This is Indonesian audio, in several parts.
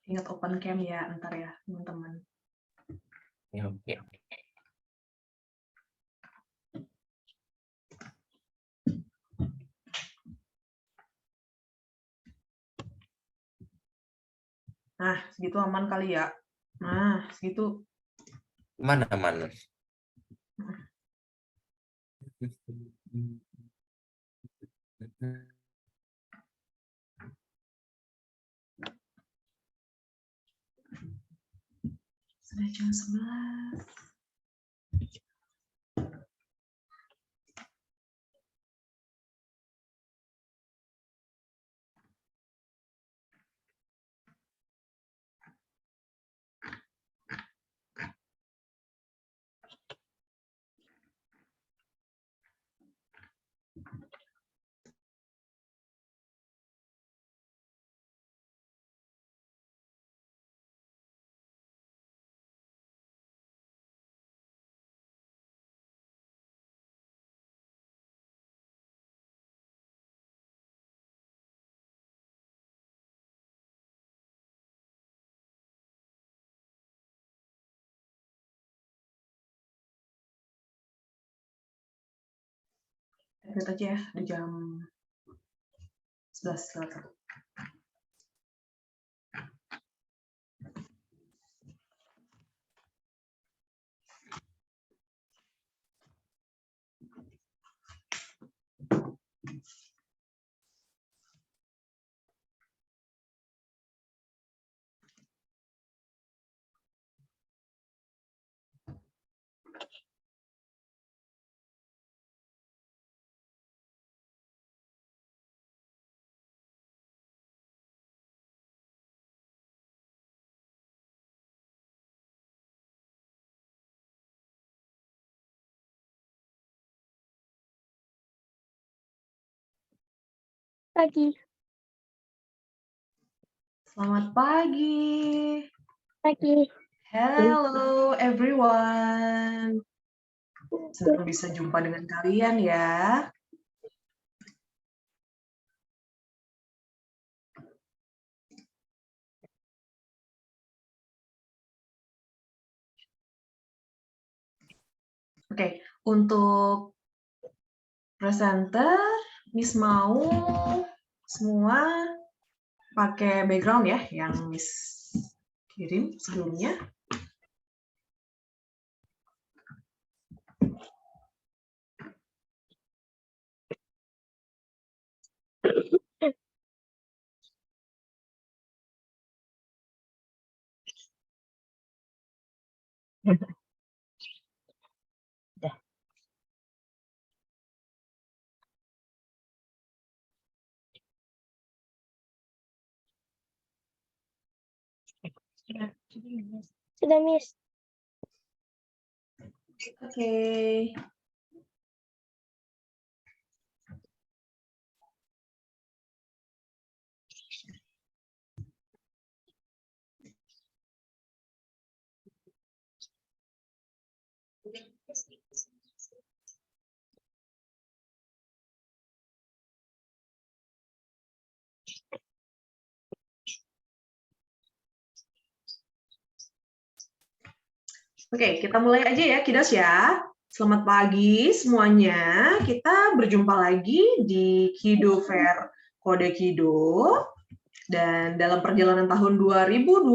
Ingat open cam ya, ntar ya, teman-teman. Oke. Nah, segitu aman kali ya. Nah, segitu. Mana aman? Sudah jam 11. Lihat aja ya, di jam 11 lewat 1. Pagi. Selamat pagi. Pagi. Hello everyone. Senang bisa jumpa dengan kalian ya. Oke, untuk presenter, Miss mau semua pakai background ya, yang Miss kirim sebelumnya. Sudah, Miss. Oke. Oke, kita mulai aja ya, kiddos ya. Selamat pagi semuanya. Kita berjumpa lagi di Kido Fair Kode Kido. Dan dalam perjalanan tahun 2022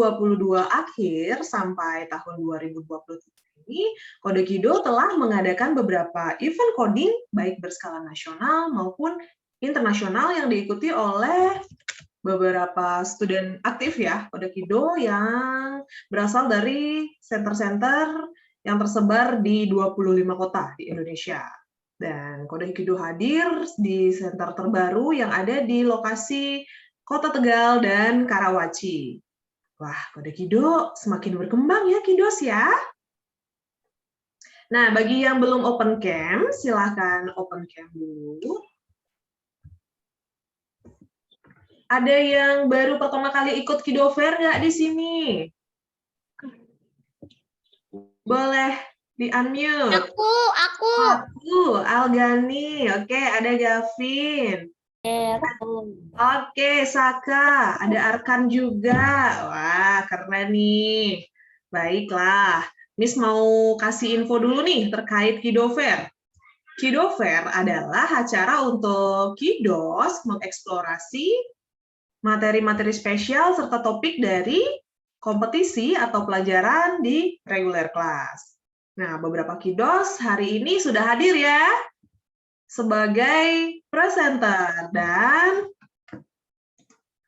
akhir sampai tahun 2023 ini, Kode Kido telah mengadakan beberapa event coding baik berskala nasional maupun internasional yang diikuti oleh beberapa student aktif ya Kode Kido yang berasal dari center-center yang tersebar di 25 kota di Indonesia. Dan Kode Kido hadir di center terbaru yang ada di lokasi Kota Tegal dan Karawaci. Wah, Kode Kido semakin berkembang ya Kidos ya. Nah, bagi yang belum open cam, silahkan open cam dulu. Ada yang baru pertama kali ikut Kido Fair nggak di sini? Boleh di-unmute. Aku. Algani. Oke, ada Gavin. Oke, Saka. Ada Arkan juga. Wah, keren nih. Baiklah. Miss mau kasih info dulu nih terkait Kido Fair. Kido Fair adalah acara untuk Kidos mengeksplorasi materi-materi spesial serta topik dari kompetisi atau pelajaran di regular class. Nah, beberapa Kidos hari ini sudah hadir ya sebagai presenter dan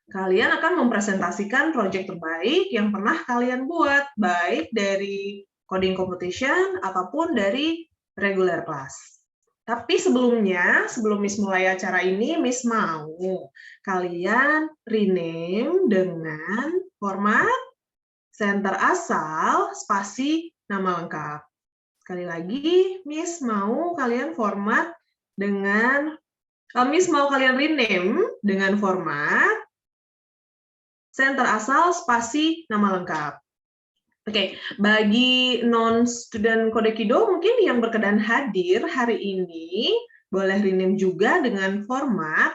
kalian akan mempresentasikan proyek terbaik yang pernah kalian buat, baik dari coding competition ataupun dari regular class. Tapi sebelumnya, sebelum Miss mulai acara ini, Miss mau kalian rename dengan format center asal spasi nama lengkap. Sekali lagi, Miss mau kalian format dengan, Miss mau kalian rename dengan format center asal spasi nama lengkap. Oke, bagi non-student Kode Kido mungkin yang berkenan hadir hari ini, boleh rename juga dengan format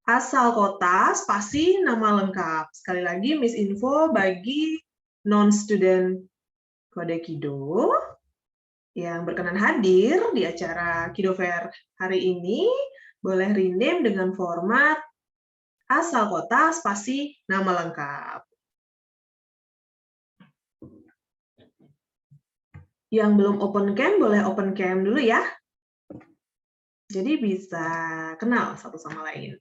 asal kota spasi nama lengkap. Sekali lagi, Miss info bagi non-student Kode Kido yang berkenan hadir di acara Kido Fair hari ini, boleh rename dengan format asal kota spasi nama lengkap. Yang belum open cam, boleh open cam dulu ya. Jadi bisa kenal satu sama lain.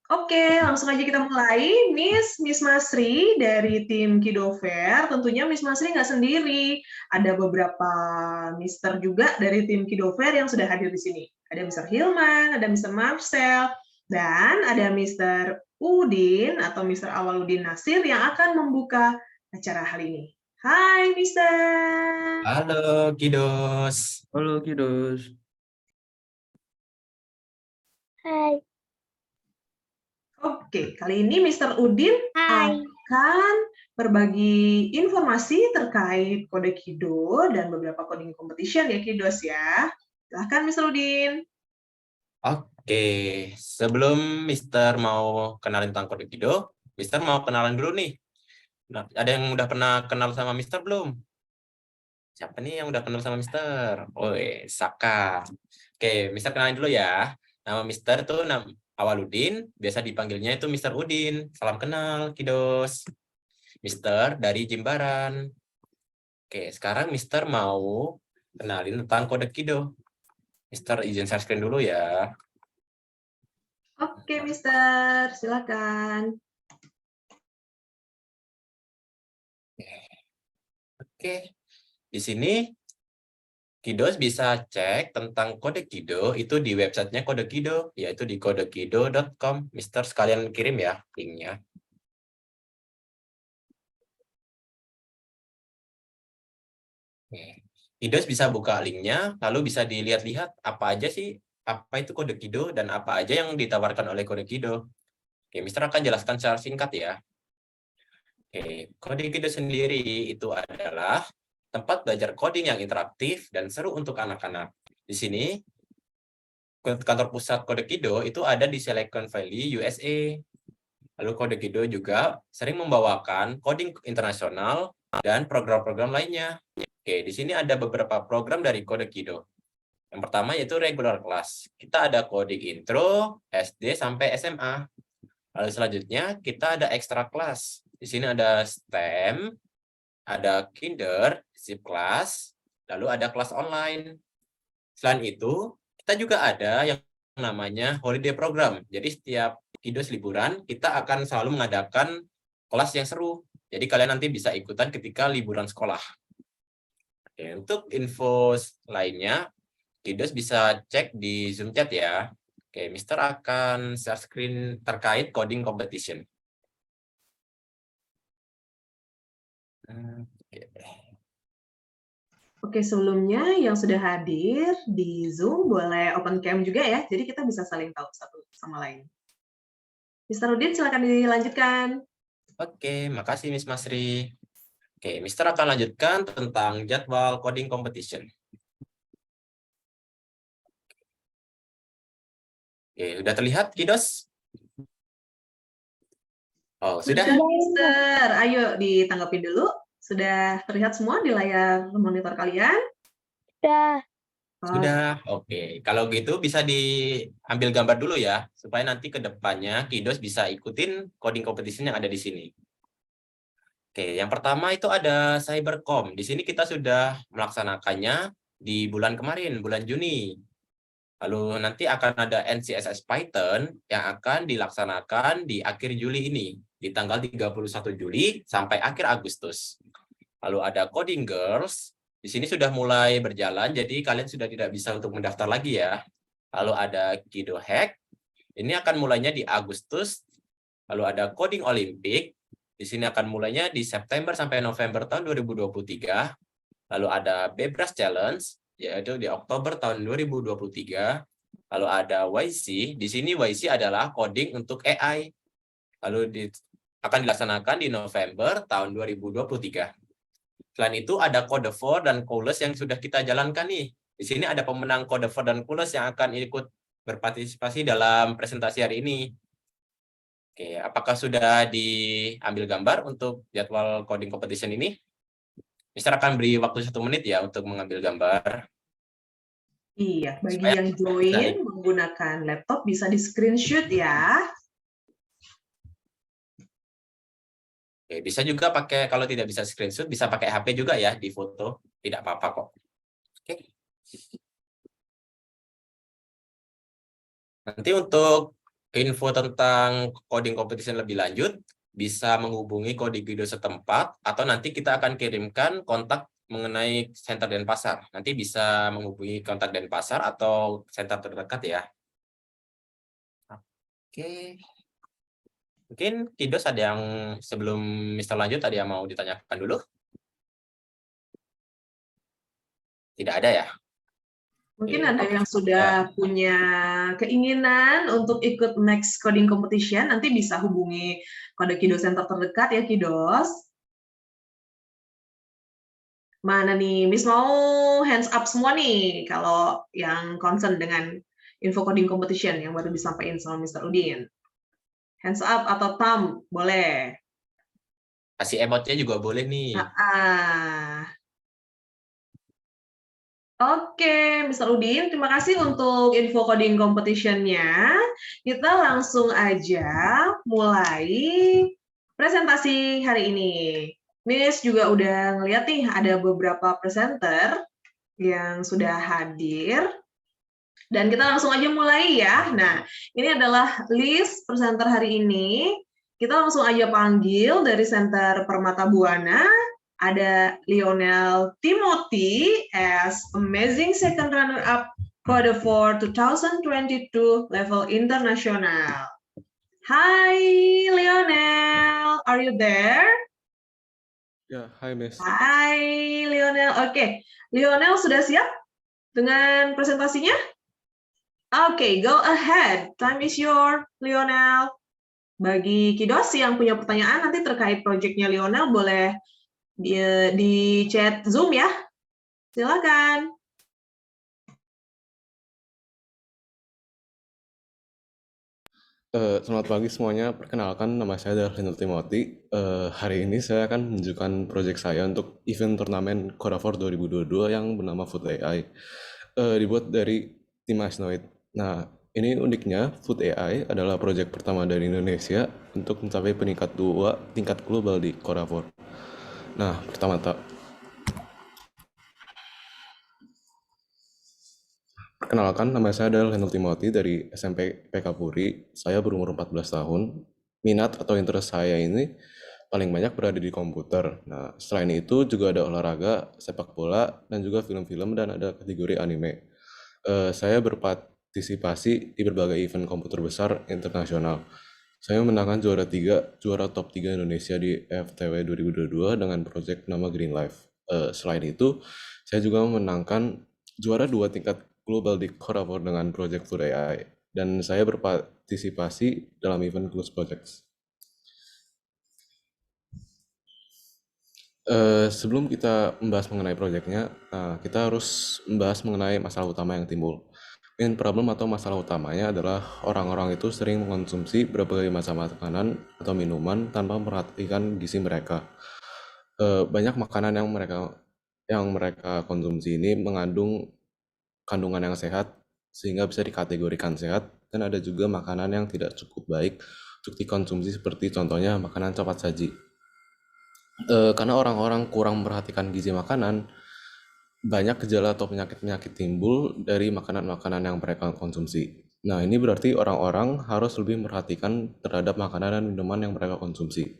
Oke, langsung aja kita mulai. Miss Masri dari tim Kido Fair. Tentunya Miss Masri nggak sendiri. Ada beberapa Mister juga dari tim Kido Fair yang sudah hadir di sini. Ada Mister Hilman, ada Mister Marcel, dan ada Mister Udin atau Mister Awaludin Nasir yang akan membuka acara hari ini. Hai, Mister. Halo, Kidos. Halo, Kidos. Hai. Oke, kali ini Mister Udin Hai. akan berbagi informasi terkait Kode Kido dan beberapa coding competition ya, Kidos ya. Silahkan, Mister Udin. Oke, sebelum Mister mau kenalin tentang Kode Kido, Mister mau kenalan dulu nih. Nah, ada yang udah pernah kenal sama Mister belum? Siapa nih yang udah kenal sama Mister? Oh, Saka. Oke, Mister kenalin dulu ya. Nama Mister tuh Awaludin, biasa dipanggilnya itu Mister Udin. Salam kenal, Kidos. Mister dari Jimbaran. Oke, sekarang Mister mau kenalin tentang Kode Kido. Mister izin share screen dulu ya. Oke, Mister. Silakan. Oke, di sini Kidos bisa cek tentang Kode Kido itu di websitenya Kode Kido, yaitu di kodekido.com. Mister sekalian kirim ya linknya. Kidos bisa buka linknya, lalu bisa dilihat-lihat apa aja sih, apa itu Kode Kido dan apa aja yang ditawarkan oleh Kode Kido. Oke, Mister akan jelaskan secara singkat ya. Oke, Kode Kido sendiri itu adalah tempat belajar coding yang interaktif dan seru untuk anak-anak. Di sini, kantor pusat Kode Kido itu ada di Silicon Valley, USA. Lalu Kode Kido juga sering membawakan coding internasional dan program-program lainnya. Oke, di sini ada beberapa program dari Kode Kido. Yang pertama yaitu regular class. Kita ada coding intro, SD sampai SMA. Lalu selanjutnya kita ada extra class. Di sini ada STEM, ada kinder, sip class, lalu ada kelas online. Selain itu, kita juga ada yang namanya holiday program. Jadi setiap Kidos liburan, kita akan selalu mengadakan kelas yang seru. Jadi kalian nanti bisa ikutan ketika liburan sekolah. Oke, untuk info lainnya, Kidos bisa cek di Zoom chat ya. Oke, Mister akan share screen terkait coding competition. Oke, sebelumnya yang sudah hadir di Zoom boleh open cam juga ya, jadi kita bisa saling tahu satu sama lain. Mister Udin, silakan dilanjutkan. Oke, makasih Miss Masri. Oke, Mister akan lanjutkan tentang jadwal coding competition. Oke, udah terlihat, Kidos? Oh, sudah? Sudah, Mister. Ayo ditanggapi dulu. Sudah terlihat semua di layar monitor kalian? Sudah. Sudah, oke. Kalau gitu bisa diambil gambar dulu ya, supaya nanti ke depannya Kidos bisa ikutin coding competition yang ada di sini. Oke, yang pertama itu ada Cybercom. Di sini kita sudah melaksanakannya di bulan kemarin, bulan Juni. Lalu nanti akan ada NCSS Python yang akan dilaksanakan di akhir Juli ini, di tanggal 31 Juli sampai akhir Agustus. Lalu ada Coding Girls, di sini sudah mulai berjalan, jadi kalian sudah tidak bisa untuk mendaftar lagi ya. Lalu ada Kido Hack, ini akan mulainya di Agustus. Lalu ada Coding Olympic, di sini akan mulainya di September sampai November tahun 2023. Lalu ada Bebras Challenge, yaitu di Oktober tahun 2023. Lalu ada YC, di sini YC adalah coding untuk AI. Lalu akan dilaksanakan di November tahun 2023. Selain itu ada Code 4 dan Coolest yang sudah kita jalankan nih. Di sini ada pemenang Code 4 dan Coolest yang akan ikut berpartisipasi dalam presentasi hari ini. Oke, apakah sudah diambil gambar untuk jadwal coding competition ini? Mister akan beri waktu 1 menit ya untuk mengambil gambar. Iya, bagi Supaya yang join menggunakan laptop bisa di screenshot ya. Oke, bisa juga pakai, kalau tidak bisa screenshot, bisa pakai HP juga ya di foto. Tidak apa-apa kok. Oke. Nanti untuk info tentang coding competition lebih lanjut, bisa menghubungi Kodigido setempat, atau nanti kita akan kirimkan kontak mengenai Center Denpasar. Nanti bisa menghubungi kontak Denpasar atau center terdekat ya. Oke. Mungkin Kidos ada yang sebelum Mister lanjut ada yang mau ditanyakan dulu? Tidak ada ya? Mungkin Oke, ada oke. yang sudah punya keinginan untuk ikut next coding competition, nanti bisa hubungi Kode Kido Center terdekat ya, Kidos. Mana nih, Miss mau hands up semua nih, kalau yang concern dengan info coding competition yang baru disampaikan sama Mr. Udin. Hands up atau thumb, boleh. Kasih emotnya juga boleh nih. Oke, Mr. Udin, terima kasih untuk info coding competition-nya. Kita langsung aja mulai presentasi hari ini. Miss juga udah ngeliat nih ada beberapa presenter yang sudah hadir. Dan kita langsung aja mulai ya. Nah, ini adalah list presenter hari ini. Kita langsung aja panggil dari Center Permata Buana. Ada Lionel Timothy as Amazing Second Runner-Up Code for 2022 Level International. Hi Lionel, are you there? Ya, hai Miss. Hai Lionel, oke. Lionel sudah siap dengan presentasinya? Oke, go ahead. Time is your Lionel. Bagi Kidos yang punya pertanyaan nanti terkait proyeknya Lionel boleh di chat Zoom ya. Silakan. Selamat pagi semuanya. Perkenalkan, nama saya adalah Lionel Timothy. Hari ini saya akan menunjukkan proyek saya untuk event turnamen Codavor 2022 yang bernama Food AI. Dibuat dari tim Asnoid. Nah, ini uniknya, Food AI adalah proyek pertama dari Indonesia untuk mencapai peringkat 2 tingkat global di Codavor. Nah, perkenalkan, nama saya adalah Lionel Timothy dari SMP PK Puri. Saya berumur 14 tahun. Minat atau interest saya ini paling banyak berada di komputer. Nah, selain itu juga ada olahraga, sepak bola, dan juga film-film, dan ada kategori anime. Saya berpartisipasi di berbagai event komputer besar internasional. Saya menangkan juara top 3 Indonesia di FTW 2022 dengan proyek nama Green Life. Selain itu, saya juga memenangkan juara 2 tingkat global di Codavor dengan proyek Food AI. Dan saya berpartisipasi dalam event Close Projects. Sebelum kita membahas mengenai proyeknya, kita harus membahas mengenai masalah utama yang timbul. Main problem atau masalah utamanya adalah orang-orang itu sering mengonsumsi berbagai macam makanan atau minuman tanpa memperhatikan gizi mereka. Banyak makanan yang mereka konsumsi ini mengandung kandungan yang sehat sehingga bisa dikategorikan sehat, dan ada juga makanan yang tidak cukup baik untuk dikonsumsi seperti contohnya makanan cepat saji. Karena orang-orang kurang memperhatikan gizi makanan, banyak gejala atau penyakit-penyakit timbul dari makanan-makanan yang mereka konsumsi. Nah, ini berarti orang-orang harus lebih memperhatikan terhadap makanan dan minuman yang mereka konsumsi.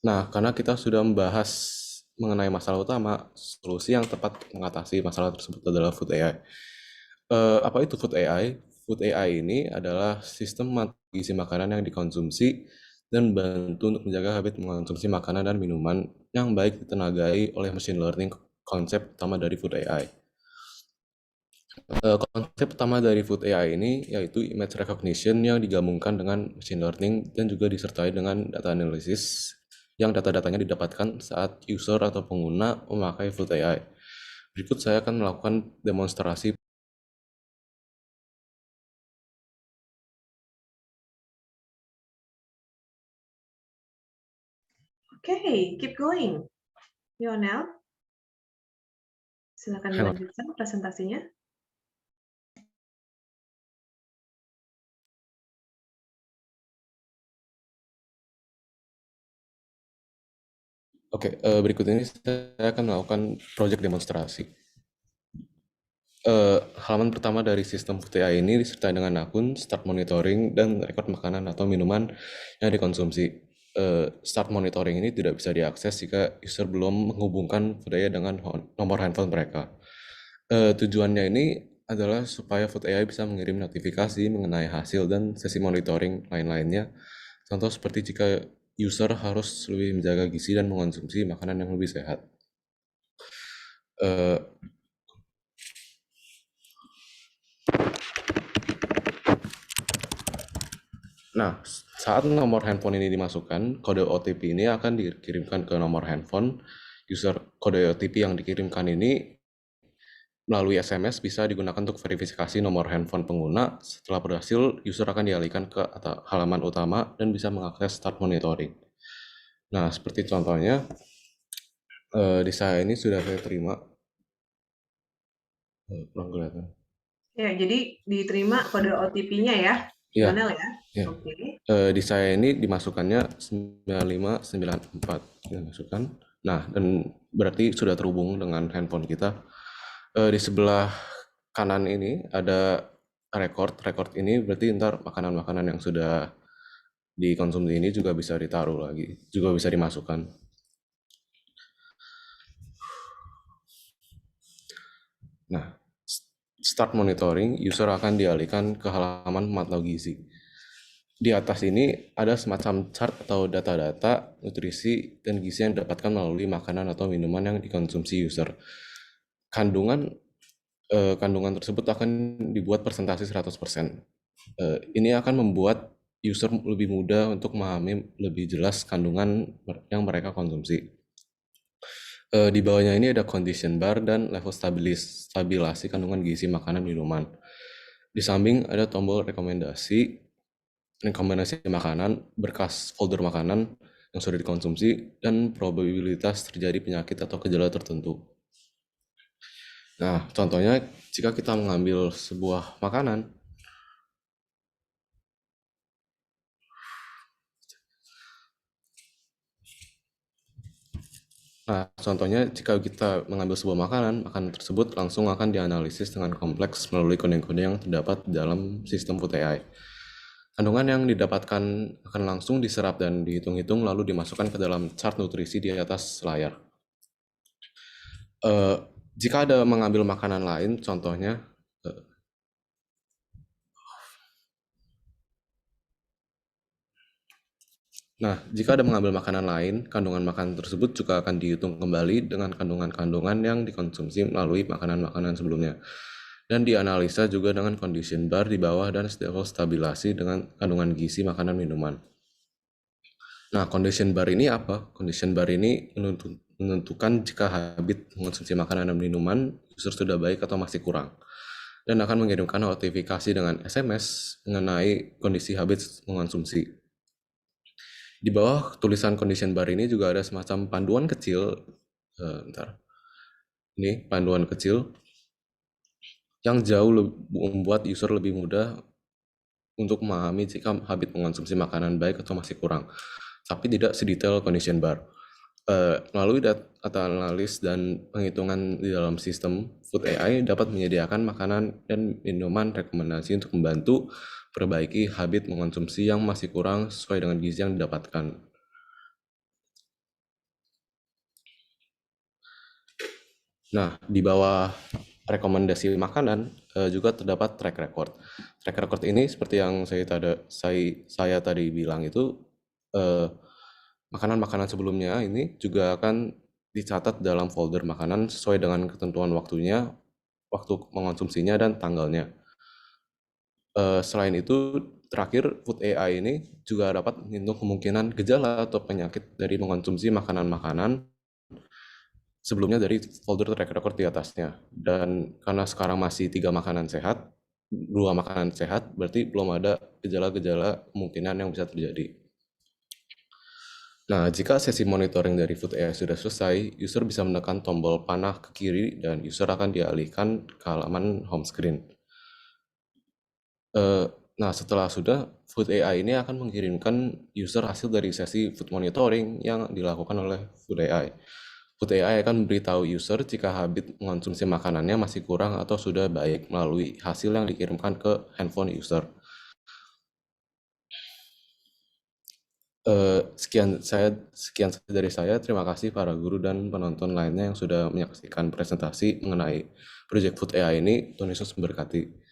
Nah, karena kita sudah membahas mengenai masalah utama, solusi yang tepat mengatasi masalah tersebut adalah Food AI. Apa itu Food AI? Food AI ini adalah sistem gizi makanan yang dikonsumsi dan bantu untuk menjaga habit mengonsumsi makanan dan minuman yang baik ditenagai oleh machine learning, konsep utama dari Food AI. Konsep utama dari Food AI ini yaitu image recognition yang digabungkan dengan machine learning dan juga disertai dengan data analysis yang data-datanya didapatkan saat user atau pengguna memakai Food AI. Berikut saya akan melakukan demonstrasi. Okay, keep going. Lionel, silakan Hang on. dilanjutkan presentasinya. Oke, berikut ini saya akan melakukan project demonstrasi. Halaman pertama dari sistem Food AI ini disertai dengan akun, start monitoring, dan rekod makanan atau minuman yang dikonsumsi. Start monitoring ini tidak bisa diakses jika user belum menghubungkan Food AI dengan nomor handphone mereka. Tujuannya ini adalah supaya Food AI bisa mengirim notifikasi mengenai hasil dan sesi monitoring lain-lainnya. Contoh seperti jika user harus lebih menjaga gizi dan mengonsumsi makanan yang lebih sehat. Nah, saat nomor handphone ini dimasukkan, kode OTP ini akan dikirimkan ke nomor handphone user. Kode OTP yang dikirimkan ini melalui SMS bisa digunakan untuk verifikasi nomor handphone pengguna. Setelah berhasil, user akan dialihkan ke halaman utama dan bisa mengakses start monitoring. Nah, seperti contohnya, di saya ini sudah saya terima. Kurang kelihatan. Ya, jadi diterima kode OTP-nya ya, Iya. Lionel ya? Ya. Oke. Di saya ini dimasukkannya 9594 dimasukkan. Nah, dan berarti sudah terhubung dengan handphone kita. Di sebelah kanan ini ada record. Record ini berarti ntar makanan-makanan yang sudah dikonsumsi ini juga bisa ditaruh lagi, juga bisa dimasukkan. Nah, start monitoring, user akan dialihkan ke halaman pemantau gizi. Di atas ini ada semacam chart atau data-data nutrisi dan gizi yang didapatkan melalui makanan atau minuman yang dikonsumsi user. Kandungan tersebut akan dibuat persentase 100%. Ini akan membuat user lebih mudah untuk memahami lebih jelas kandungan yang mereka konsumsi. Di bawahnya ini ada condition bar dan level stabilasi kandungan gizi makanan minuman. Di samping ada tombol rekomendasi makanan, berkas folder makanan yang sudah dikonsumsi, dan probabilitas terjadi penyakit atau gejala tertentu. Nah, contohnya jika kita mengambil sebuah makanan, jika kita mengambil sebuah makanan tersebut langsung akan dianalisis dengan kompleks melalui kode-kode yang terdapat dalam sistem Food AI. Kandungan yang didapatkan akan langsung diserap dan dihitung-hitung lalu dimasukkan ke dalam chart nutrisi di atas layar. Jika ada mengambil makanan lain, contohnya jika ada mengambil makanan lain, kandungan makanan tersebut juga akan dihitung kembali dengan kandungan-kandungan yang dikonsumsi melalui makanan-makanan sebelumnya. Dan dianalisa juga dengan condition bar di bawah dan level stabilasi dengan kandungan gizi makanan minuman. Nah, condition bar ini apa? Condition bar ini menentukan jika habit mengonsumsi makanan dan minuman user sudah baik atau masih kurang. Dan akan mengirimkan notifikasi dengan SMS mengenai kondisi habit mengonsumsi. Di bawah tulisan condition bar ini juga ada semacam panduan kecil. Ini panduan kecil yang jauh membuat user lebih mudah untuk memahami jika habit mengonsumsi makanan baik atau masih kurang, tapi tidak sedetail condition bar. Melalui data analis dan penghitungan di dalam sistem, Food AI dapat menyediakan makanan dan minuman rekomendasi untuk membantu perbaiki habit mengonsumsi yang masih kurang sesuai dengan gizi yang didapatkan. Nah, di bawah rekomendasi makanan juga terdapat track record. Track record ini seperti yang saya tadi bilang itu, makanan-makanan sebelumnya ini juga akan dicatat dalam folder makanan sesuai dengan ketentuan waktunya, waktu mengonsumsinya dan tanggalnya. Selain itu, terakhir Food AI ini juga dapat menghitung kemungkinan gejala atau penyakit dari mengonsumsi makanan-makanan sebelumnya dari folder track record di atasnya. Dan karena sekarang masih 3 makanan sehat, 2 makanan sehat, berarti belum ada gejala-gejala kemungkinan yang bisa terjadi. Nah, jika sesi monitoring dari Food AI sudah selesai, user bisa menekan tombol panah ke kiri dan user akan dialihkan ke halaman home screen. Nah, setelah sudah, Food AI ini akan mengirimkan user hasil dari sesi food monitoring yang dilakukan oleh Food AI. Food AI akan memberitahu user jika habit mengonsumsi makanannya masih kurang atau sudah baik melalui hasil yang dikirimkan ke handphone user. Sekian dari saya. Terima kasih para guru dan penonton lainnya yang sudah menyaksikan presentasi mengenai Project Food AI ini. Tuhan Yesus memberkati.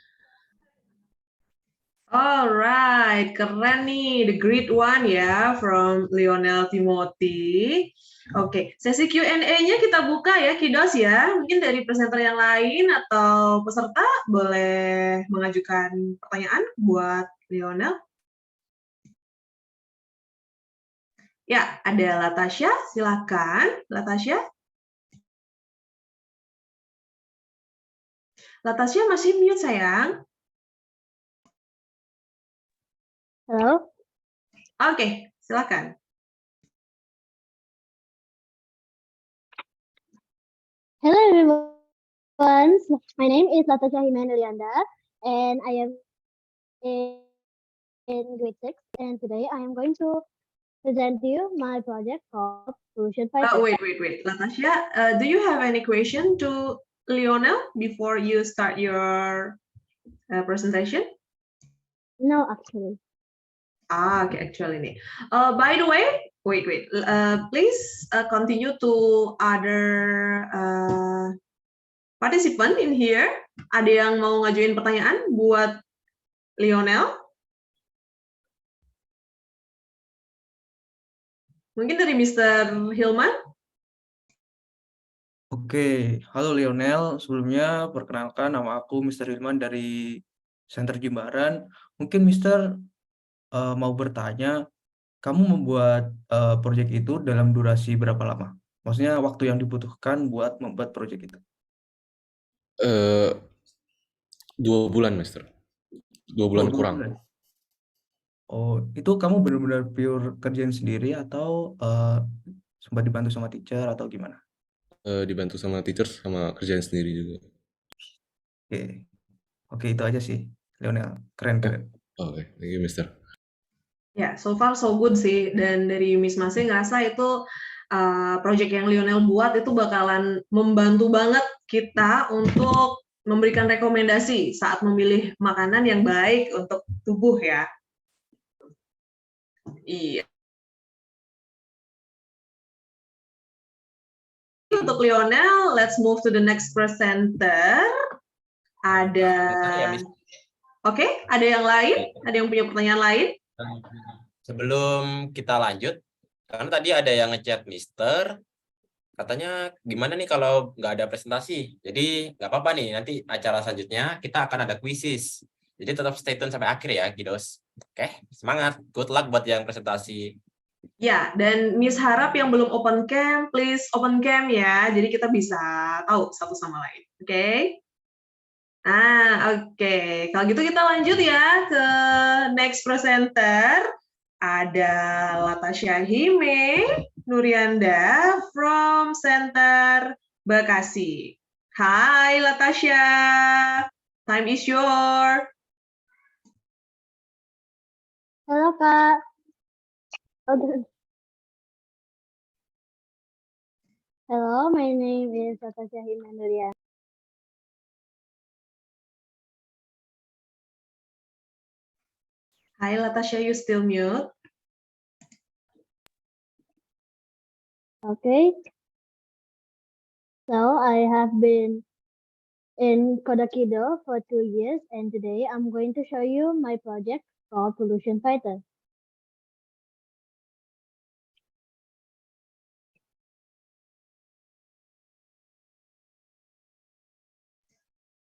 Alright, keren nih, the great one ya, from Lionel Timothy. Oke, sesi Q&A-nya kita buka ya, Kiddos ya. Mungkin dari presenter yang lain atau peserta boleh mengajukan pertanyaan buat Lionel. Ya, ada Latasha, silakan. Latasha. Latasha masih mute, sayang. Halo. Oke, silakan. Hello everyone. My name is Latasha Himenelianda and I am in grade 6 and today I am going to present you my project called Solution Fighter. Wait. Latasha, do you have any question to Lionel before you start your presentation? No, actually. Okay, actually. By the way, wait. Please continue to other participant in here. Ada yang mau ngajuin pertanyaan buat Lionel? Mungkin dari Mr. Hilman? Oke, halo Lionel. Sebelumnya perkenalkan nama aku Mr. Hilman dari Center Jimbaran. Mungkin Mr. mau bertanya, kamu membuat proyek itu dalam durasi berapa lama? Maksudnya waktu yang dibutuhkan buat membuat proyek itu? 2 bulan, Mister. 2 bulan kurang. Bulan. Oh, itu kamu benar-benar pure kerjain sendiri atau sempat dibantu sama teacher atau gimana? Dibantu sama teacher sama kerjaan sendiri juga. Oke, itu aja sih, Lionel. Keren. Oke, thank you, Mister. Ya, so far so good sih. Dan dari Miss Masih ngerasa itu project yang Lionel buat itu bakalan membantu banget kita untuk memberikan rekomendasi saat memilih makanan yang baik untuk tubuh ya. Iya. Untuk Lionel, let's move to the next presenter. Ada, oke, ada yang lain? Ada yang punya pertanyaan lain? Sebelum kita lanjut, karena tadi ada yang ngechat Mister, katanya gimana nih kalau nggak ada presentasi. Jadi nggak apa-apa nih, nanti acara selanjutnya kita akan ada quizzes. Jadi tetap stay tune sampai akhir ya, Kiddos. Oke, semangat. Good luck buat yang presentasi Ya, dan Miss harap yang belum open cam, please open cam ya. Jadi kita bisa tahu satu sama lain. Oke? Oke. Kalau gitu kita lanjut ya ke next presenter. Ada Latasha Hime Nurianda from Center Bekasi. Hai Latasha. Time is yours. Halo Kak. Hello, my name is Natasha Himanurian. Hi Latasha, you still mute. Okay. So I have been in Kodakido for 2 years, and today I'm going to show you my project called Pollution Fighter.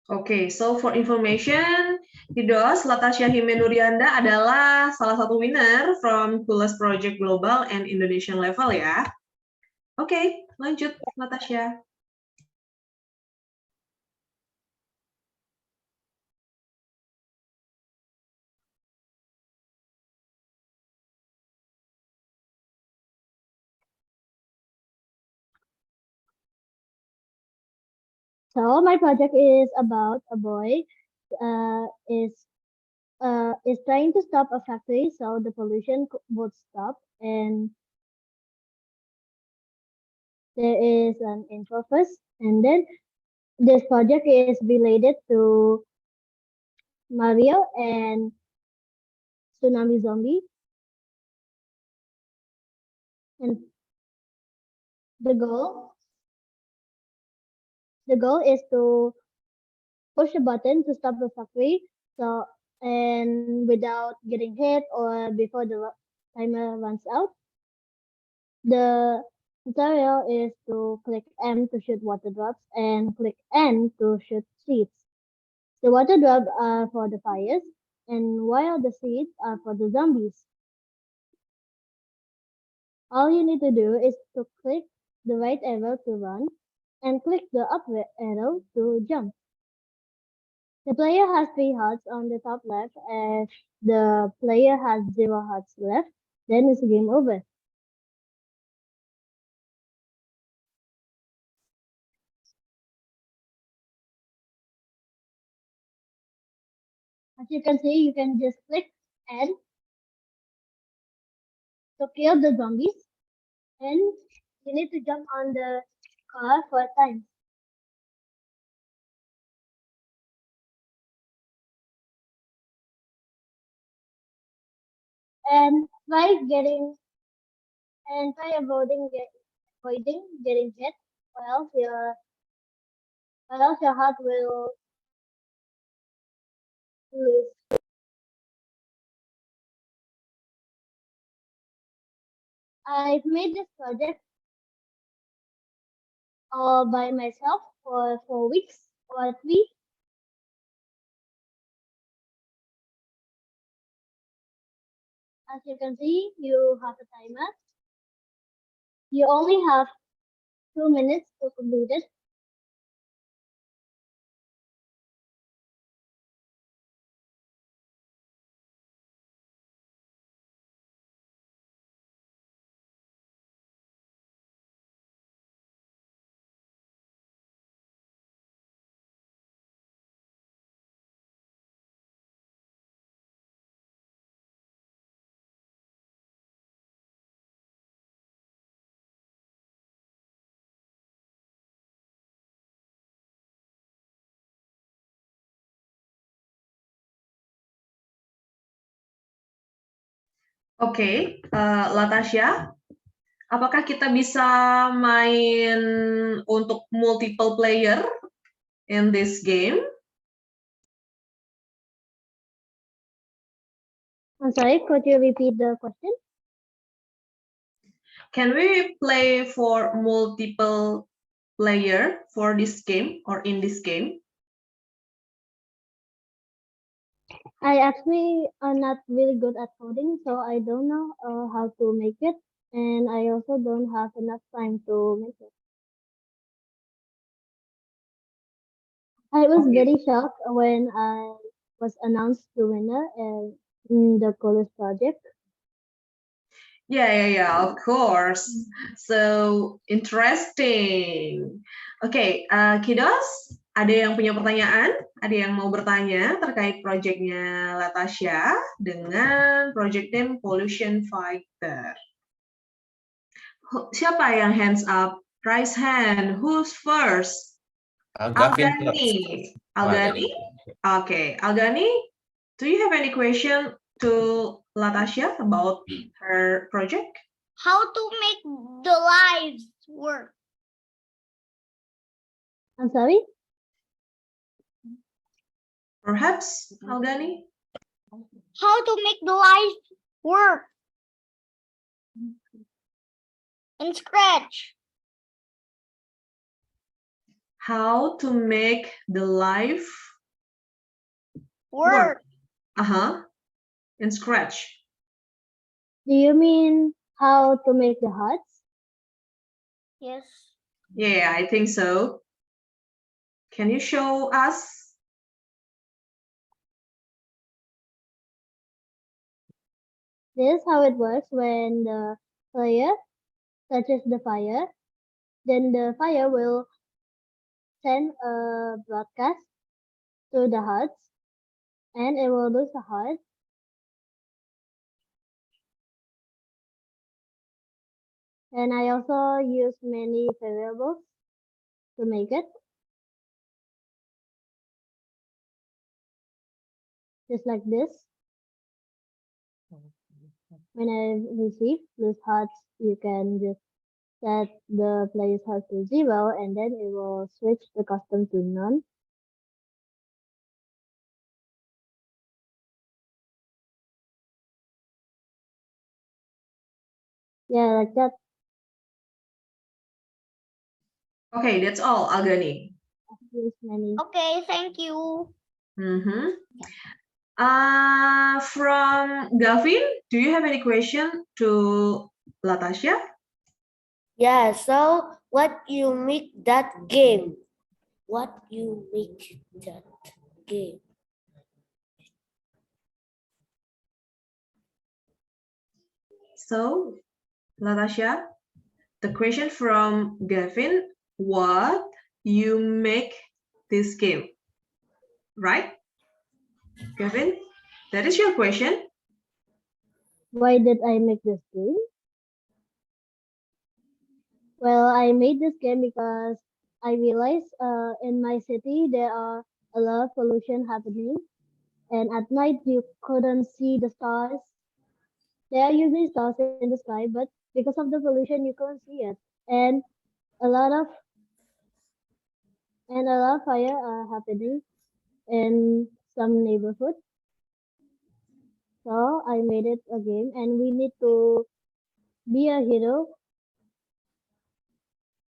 Okay, so for information, Kiddos, Latasha Himenurianda adalah salah satu winner from Coolest Project Global and Indonesian level ya. Oke, lanjut Latasha. So my project is about a boy is trying to stop a factory so the pollution would stop, and there is an intro first, and then this project is related to Mario and Tsunami Zombie, and the goal is to push a button to stop the factory, so and without getting hit or before the timer runs out. The tutorial is to click M to shoot water drops and click N to shoot seeds. The water drops are for the fires, and while the seeds are for the zombies. All you need to do is to click the right arrow to run and click the up arrow to jump. The player has 3 hearts on the top left. If the player has 0 hearts left, then it's game over. As you can see, you can just click N to kill the zombies, and you need to jump on the car 4 times. And try avoiding getting hit, or else your heart will lose. I've made this project all by myself for 4 weeks or 3. As you can see, you have a timer. You only have 2 minutes to complete it. Oke, Latasha, apakah kita bisa main untuk multiple player in this game? I'm sorry, could you repeat the question? Can we play for multiple player for this game or in this game? I actually am not really good at coding, so I don't know how to make it. and I also don't have enough time to make it. I was Okay. very shocked when I was announced the winner in the college project. Yeah, of course. So interesting. Oke, kiddos, ada yang punya pertanyaan? Ada yang mau bertanya terkait proyeknya Latasha dengan project name Pollution Fighter? Siapa yang hands up? Raise hand. Who's first? Gavin Algani. Algani. Algani? Okay, Algani, do you have any question to Latasha about her project? How to make the lives work? I'm sorry? Perhaps, Algani? How to make the lives work? In Scratch. How to make the life Work. in Scratch. Do you mean how to make the huts? Yes. Yeah, I think so. Can you show us? This is how it works when the player touches the fire. Then the fire will send a broadcast to the huts, and it will lose the hut. And I also use many variables to make it. Just like this. When I receive loose hearts, you can just set the player's heart to 0, and then it will switch the custom to none. Yeah, like that. Okay, that's all, Algani. Use many. Okay, thank you. From Gavin, do you have any question to Latasha? Yeah, so what you make that game? What you make that game? So, Latasha, the question from Gavin, what you make this game, right? Gavin, that is your question. Why did I make this game? Well, I made this game because I realized in my city there are a lot of pollution happening, and at night you couldn't see the stars. There are usually stars in the sky, but because of the pollution you couldn't see it, and a lot of fire are happening in some neighborhood. So I made it a game, and we need to be a hero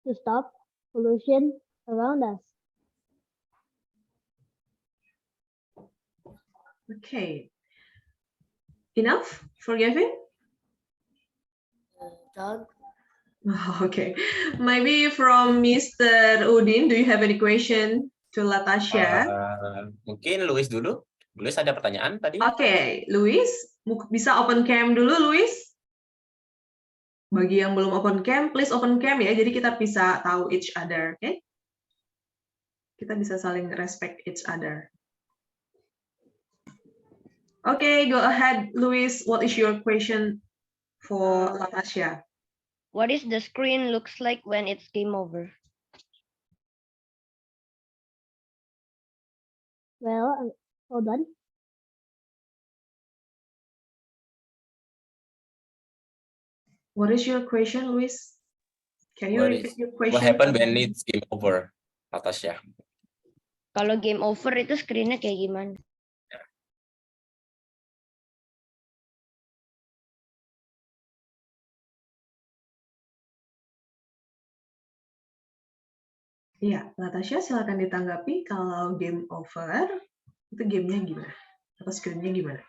to stop pollution around us. Okay. Enough for Gavin? Done. Okay. Maybe from Mr. Udin, do you have any question to Latasha? Mungkin Louis dulu. Louis ada pertanyaan tadi? Oke, Louis, bisa open cam dulu, Louis? Bagi yang belum open cam, please open cam ya, jadi kita bisa tahu each other, oke? Kita bisa saling respect each other. Okay, go ahead, Louis. What is your question for Latasha? What is the screen looks like when it's game over? Well, hold on. What is your question, Louis? Can you repeat your question? What happened when it's game over, Latasha? Kalau game over itu screen-nya kayak gimana? Iya, Latasha silakan ditanggapi kalau game over, itu gamenya gimana? Atau screen-nya gimana?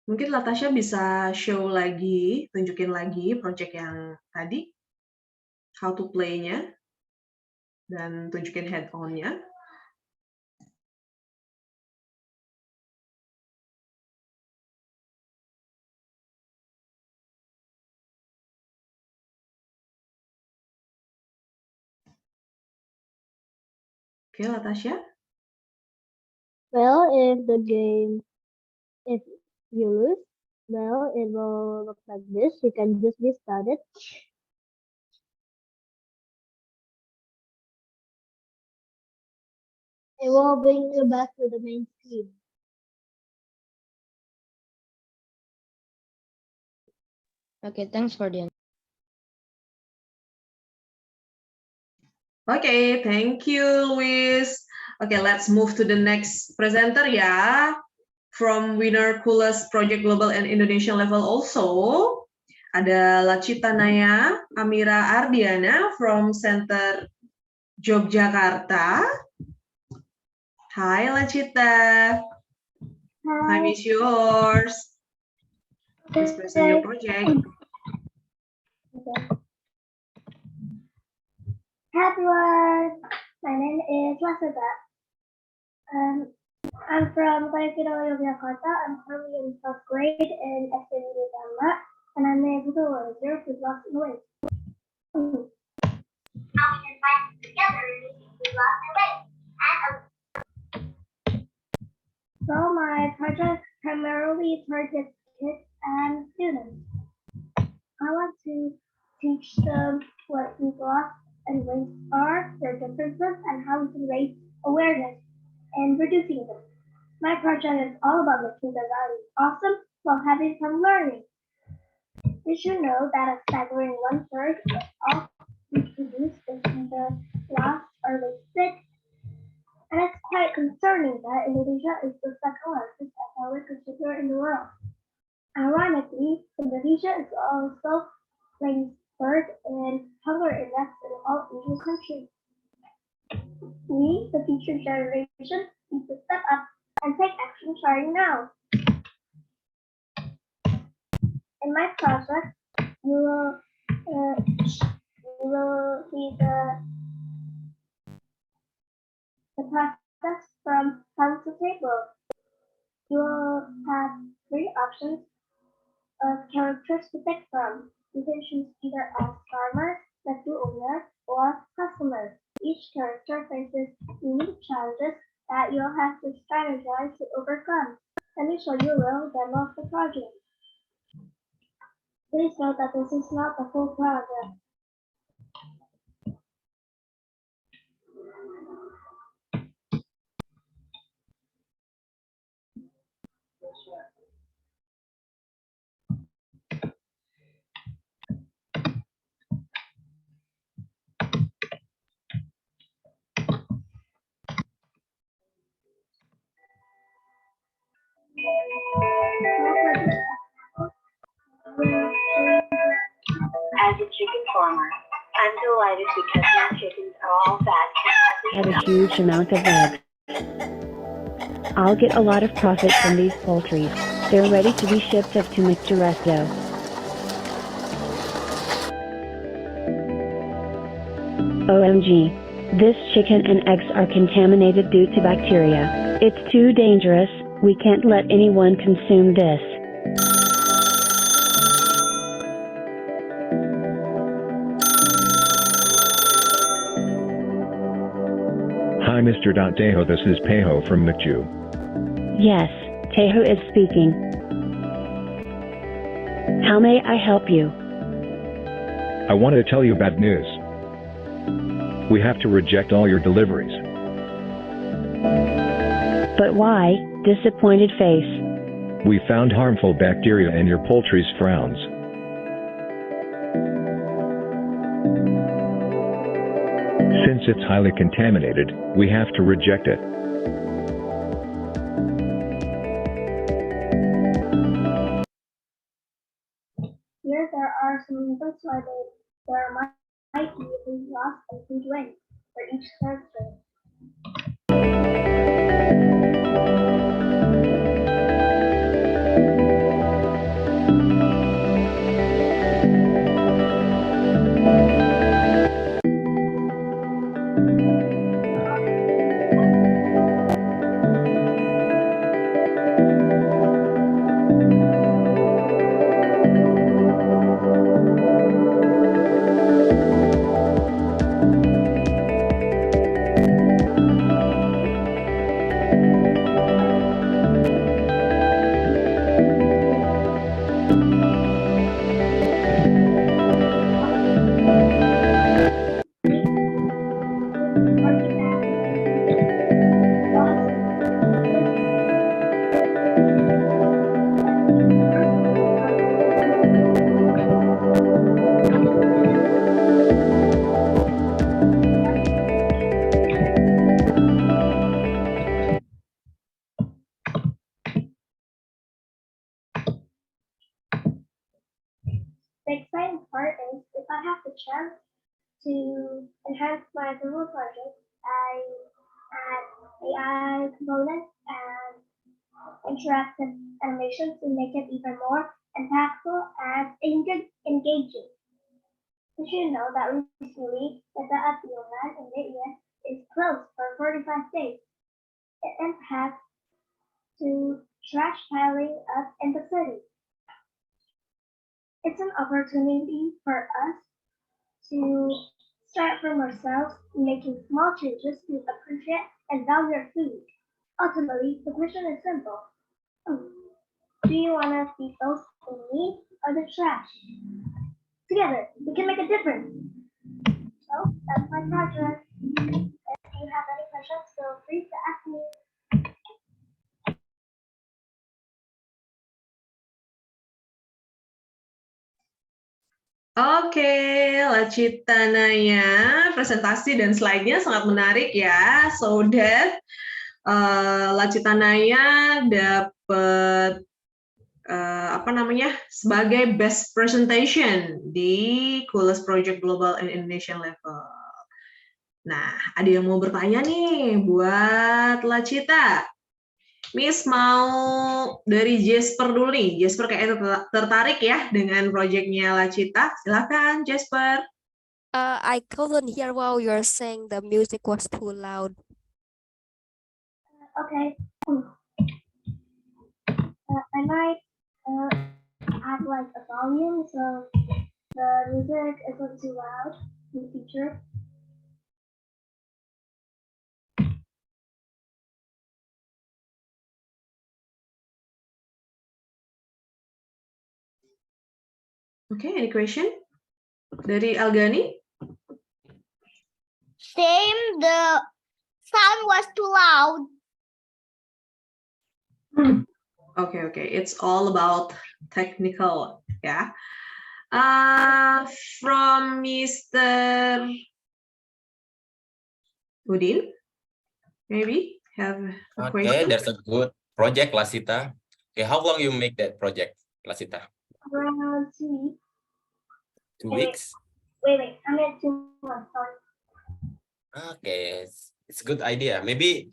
Mungkin Latasha bisa show lagi, tunjukin lagi project yang tadi, how to play-nya, dan tunjukin head-on-nya. Oke, Latasha. Well, if you lose, well, it will look like this. You can just restart it. It will bring you back to the main screen. Okay, thanks for the Okay, thank you, Luis. Okay, let's move to the next presenter ya. From winner coolest project global and Indonesian level also. Ada Lacita Naya Amira Ardiana from Center Yogyakarta. Hi, Lacita. Time is yours. Please present your project. Hi everyone, my name is Lasada. I'm from Kodekito, Yogyakarta. I'm currently in 12th grade in SMU Dhamma, and I'm a visualizer who lost in waves. How we can find together we lost in waves. So my project primarily targets kids and students. I want to teach them what these loss and waves are, their differences, and how we can raise awareness and reducing them. My project is all about making the values awesome while having fun learning. Did you know that a staggering 1/3 of all we produce is either lost or wasted? And it's quite concerning that Indonesia is the second largest alcoholic consumer in the world. Ironically, Indonesia is also ranked third in hunger index in all Asian countries. We, the future generation, need to step up and take action starting now. In my project, you will see the process from farm to table. You will have 3 options of characters to pick from. You can choose either as farmer, restaurant owner, or customer. Each character faces unique challenges that you'll have to strategize to overcome. Let me show you a little demo of the project. Please note that this is not the full project. As a chicken farmer, I'm delighted because my chickens are all fat. Have a huge amount of eggs. I'll get a lot of profit from these poultry. They're ready to be shipped up to Mr. Resto. OMG. This chicken and eggs are contaminated due to bacteria. It's too dangerous. We can't let anyone consume this. Hi Mr. Tejo, this is Pejo from McJu. Yes, Tejo is speaking. How may I help you? I wanted to tell you bad news. We have to reject all your deliveries. But why, disappointed face? We found harmful bacteria in your poultry's frowns. Since it's highly contaminated, we have to reject it. Here there are some reasons why there might be food loss and food waste for each character. chance to enhance my visual project. I add AI components and interactive animations to make it even more impactful and engaging. Did you know that recently the Apiona in the US is closed for 45 days? It impacts to trash piling up in the city. It's an opportunity for us to start from ourselves, making small changes to appreciate and value our food. Ultimately, the question is simple. Do you want to feed those in need or the trash? Together, we can make a difference. So, that's my project. If you have any questions, feel free to ask me. Oke, Lacita Naya, presentasi dan slide-nya sangat menarik ya. So that Lacita Naya dapat sebagai best presentation di Coolest Project Global and Indonesian level. Nah, ada yang mau bertanya nih buat Lacita. Miss mau dari Jasper dulu nih. Jasper kayaknya tertarik ya dengan proyeknya Lacita. Silakan Jasper. I couldn't hear while you're saying the music was too loud. Okay. I might add like a volume so the music isn't too loud in the future. Okay, any question? Dari Algani? Same, the sound was too loud. Okay. It's all about technical, ya. From Mr. Udin, maybe have a question? Okay, that's a good project, Lasita. Okay, how long you make that project, Lasita? Around 2 weeks. 2 weeks? Wait, I meant 2 months, sorry. Okay, it's a good idea. Maybe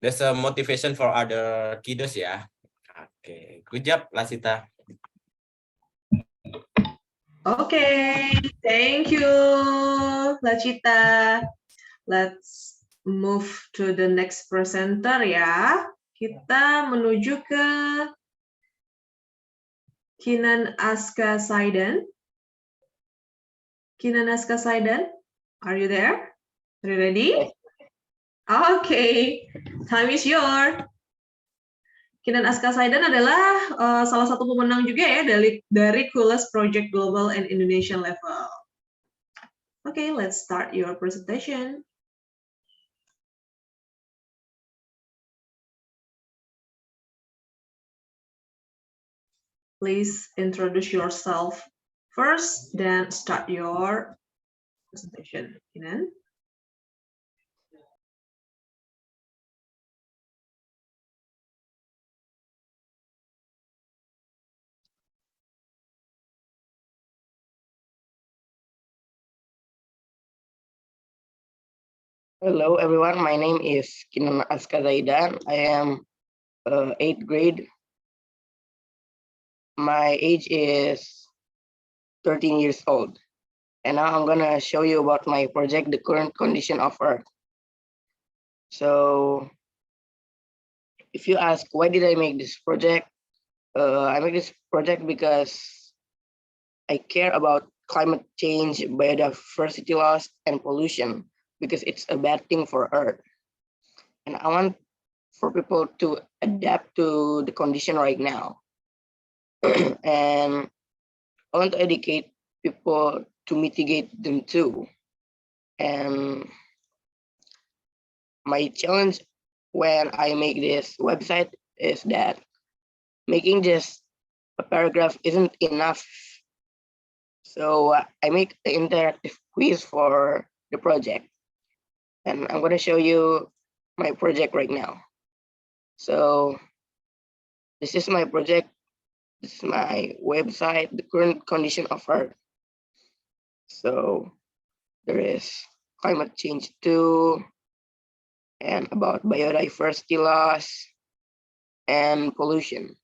there's a motivation for other kiddos, ya. Okay, good job, Lasita. Okay, thank you, Lacita. Let's move to the next presenter ya. Kita menuju ke Kinan Aska Saidan. Kinan Aska Saidan, are you there? Are you ready? Okay, time is yours. Kinan Aska Saidan adalah salah satu pemenang juga ya dari Coolest Project Global and Indonesian level. Okay, let's start your presentation. Please introduce yourself first, then start your presentation. Kinan. Hello everyone, my name is Kinan Aska Zaidan. I am 8th grade. My age is 13 years old. And now I'm gonna show you about my project, The Current Condition of Earth. So if you ask, why did I make this project? I make this project because I care about climate change, biodiversity loss, and pollution, because it's a bad thing for Earth. And I want for people to adapt to the condition right now. And I want to educate people to mitigate them too. And my challenge when I make this website is that making just a paragraph isn't enough. So I make an interactive quiz for the project. And I'm going to show you my project right now. So this is my project. This is my website, The Current Condition of Earth. So there is climate change too, and about biodiversity loss and pollution.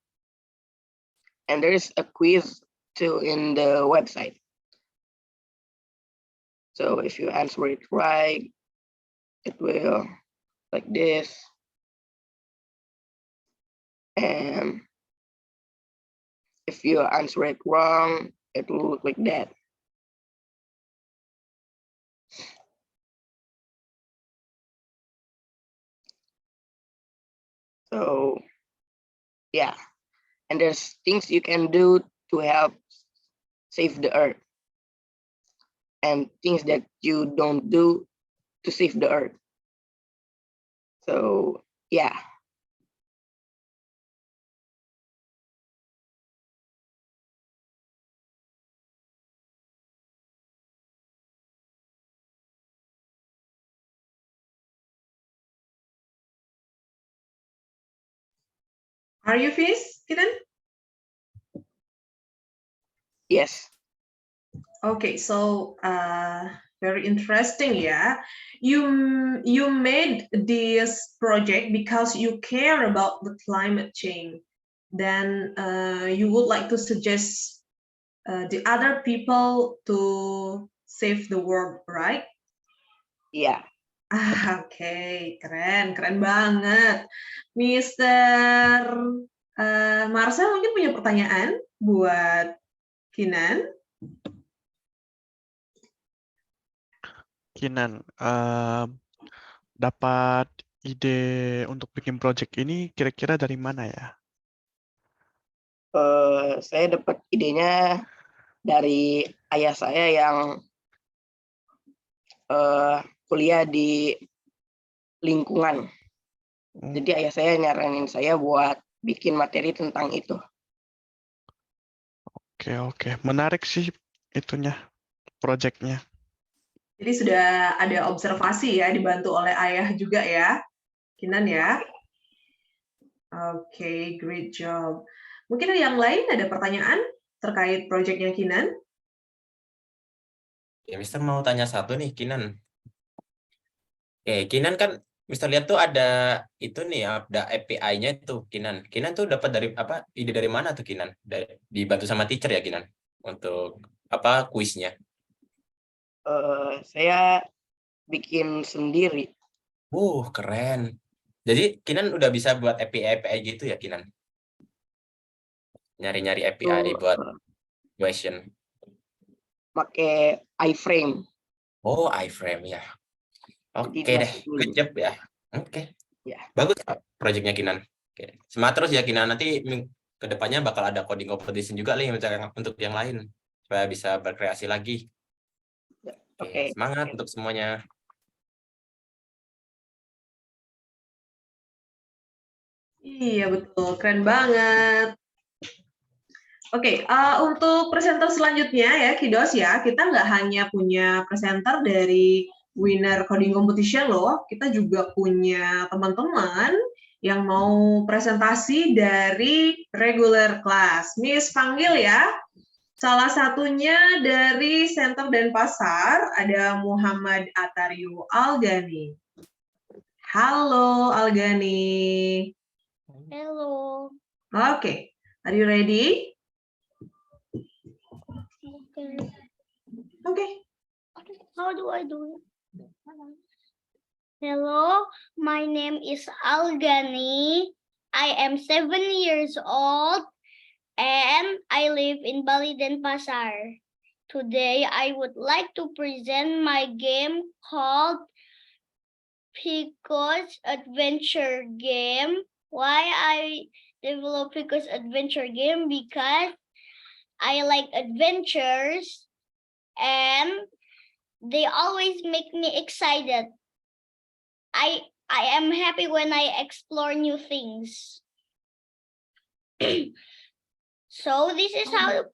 And there is a quiz too in the website. So if you answer it right, it will like this. And if you answer it wrong, it will look like that. So yeah, and there's things you can do to help save the earth, and things that you don't do to save the earth. So yeah. Are you finished, Kinan? Yes. Okay, so very interesting, yeah. You made this project because you care about the climate change. Then you would like to suggest the other people to save the world, right? Yeah. Oke, keren banget. Mr. Marcel mungkin punya pertanyaan buat Kinan. Kinan, dapat ide untuk bikin project ini kira-kira dari mana ya? Saya dapat idenya dari ayah saya yang kuliah di lingkungan. Jadi ayah saya nyaranin saya buat bikin materi tentang itu. Oke. Menarik sih itunya, projectnya. Jadi sudah ada observasi ya, dibantu oleh ayah juga ya, Kinan ya. Oke, great job. Mungkin yang lain ada pertanyaan terkait proyeknya Kinan? Ya, Mister mau tanya satu nih, Kinan. Kinan kan Mister lihat tuh ada itu nih, ada API-nya itu, Kinan. Kinan tuh dapat dari apa? Ide dari mana tuh, Kinan? Dibantu sama teacher ya, Kinan? Untuk apa kuisnya? Saya bikin sendiri. Keren. Jadi Kinan udah bisa buat API gitu ya, Kinan? Nyari-nyari API buat question. Pakai iframe. iframe ya. Oke deh, good job ya. Oke. Ya. Bagus proyeknya Kinan. Oke. Semangat terus ya Kinan. Nanti kedepannya bakal ada coding competition juga nih untuk yang lain supaya bisa berkreasi lagi. Oke. Semangat untuk semuanya. Iya betul, keren banget. Oke, untuk presenter selanjutnya ya, Kidos ya, kita nggak hanya punya presenter dari winner coding competition loh, kita juga punya teman-teman yang mau presentasi dari regular class. Miss panggil ya. Salah satunya dari Center Denpasar, ada Muhammad Atario Algani. Halo Algani. Hello. Okay, are you ready? Okay. How do I do it? Hello, my name is Algani. I am 7 years old and I live in Bali, Denpasar. Today, I would like to present my game called Pico's Adventure Game. Why I developed Pico's Adventure Game? Because I like adventures and they always make me excited. I am happy when I explore new things. So this is how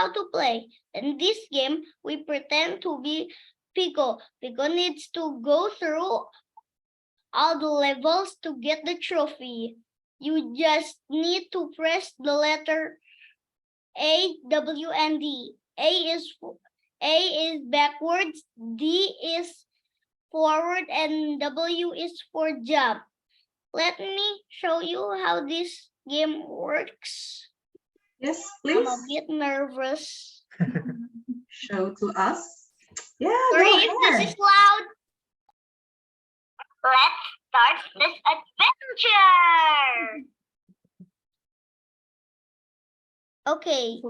to play. In this game, we pretend to be Pico. Pico needs to go through all the levels to get the trophy. You just need to press the letter A, W, and D. A is backwards, D is forward, and W is for jump. Let me show you how this game works. Yes, I'm a please. bit nervous. Show to us. Yeah, Sorry go if this ahead. is loud. Let's start this adventure. Okay.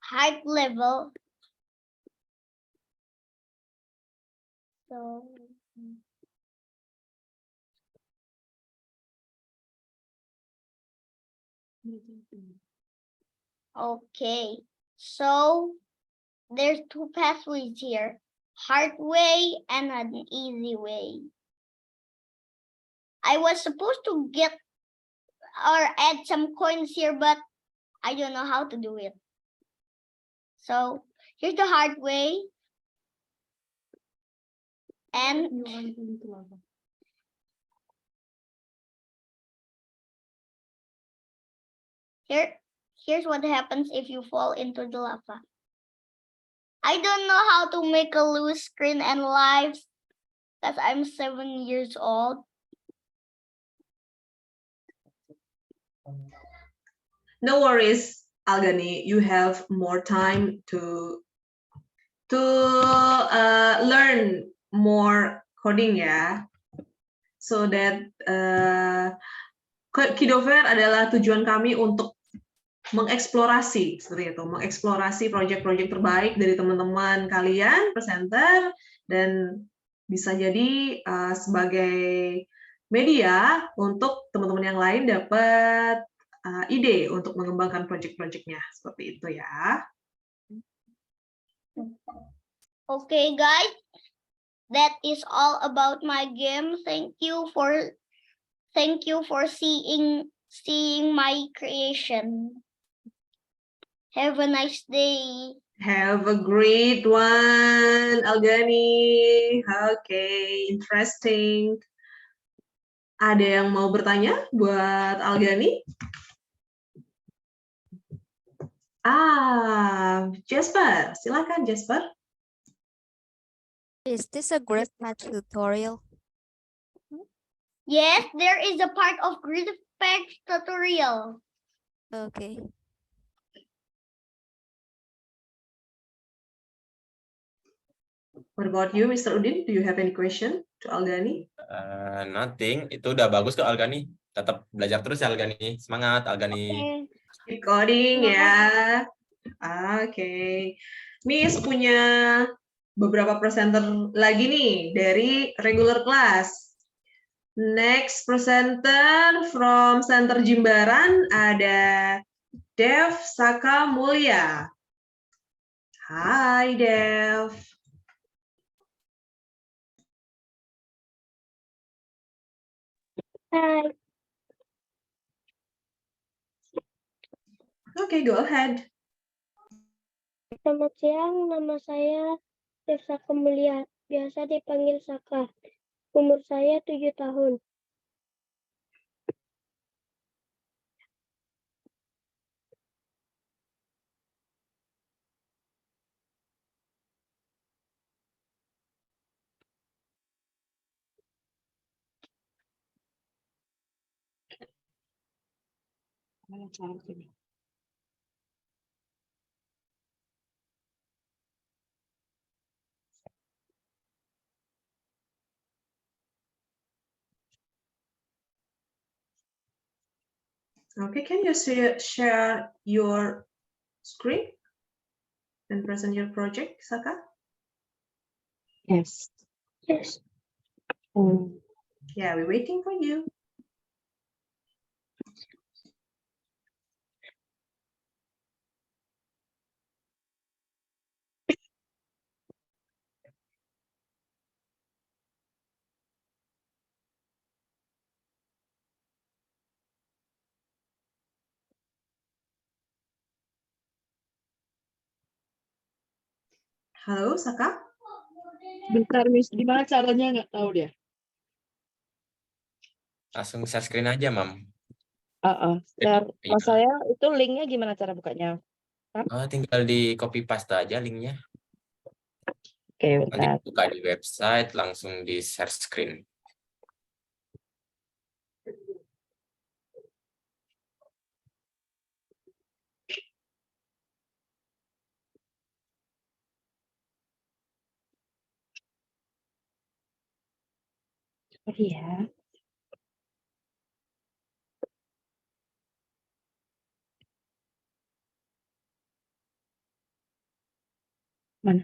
Height level. So okay. So there's two pathways here. Hard way and an easy way. I was supposed to get or add some coins here, but I don't know how to do it. So here's the hard way. And here's what happens if you fall into the lava. I don't know how to make a loose screen and live because I'm 7 years old. No worries, Algani. You have more time to learn more coding ya. So that Kido Fair adalah tujuan kami untuk mengeksplorasi seperti itu, mengeksplorasi proyek-proyek terbaik dari teman-teman kalian, presenter, dan bisa jadi sebagai media untuk teman-teman yang lain dapat ide untuk mengembangkan proyek-proyeknya seperti itu ya. Okay, guys, that is all about my game. Thank you for seeing my creation. Have a nice day. Have a great one, Algani. Okay, interesting. Ada yang mau bertanya buat Algani? Jasper, silakan Jasper. Is this a grid path tutorial? Yes, there is a part of grid path tutorial. Okay. What about you, Mr. Udin? Do you have any question to Algani? Nothing. Itu udah bagus kok Algani. Tetap belajar terus ya Algani. Semangat Algani. Keep coding ya. Oke. Miss punya beberapa presenter lagi nih dari regular class. Next presenter from Center Jimbaran ada Dev Saka Mulya. Hai Dev. Hi. Okay, go ahead. Selamat siang, nama saya Dev Saka Mulya, biasa dipanggil Saka. Umur saya 7 tahun. Okay, can you share your screen and present your project, Saka? Yes. Yes. Yeah, we're waiting for you. Halo, Saka? Bentar, Miss. Gimana caranya? Nggak tahu dia. Langsung share screen aja, Mam. Share Ya, saya itu linknya gimana cara bukanya? tinggal di copy paste aja linknya. Oke, Nanti bentar. buka di website, langsung di share screen. Iya. Mana?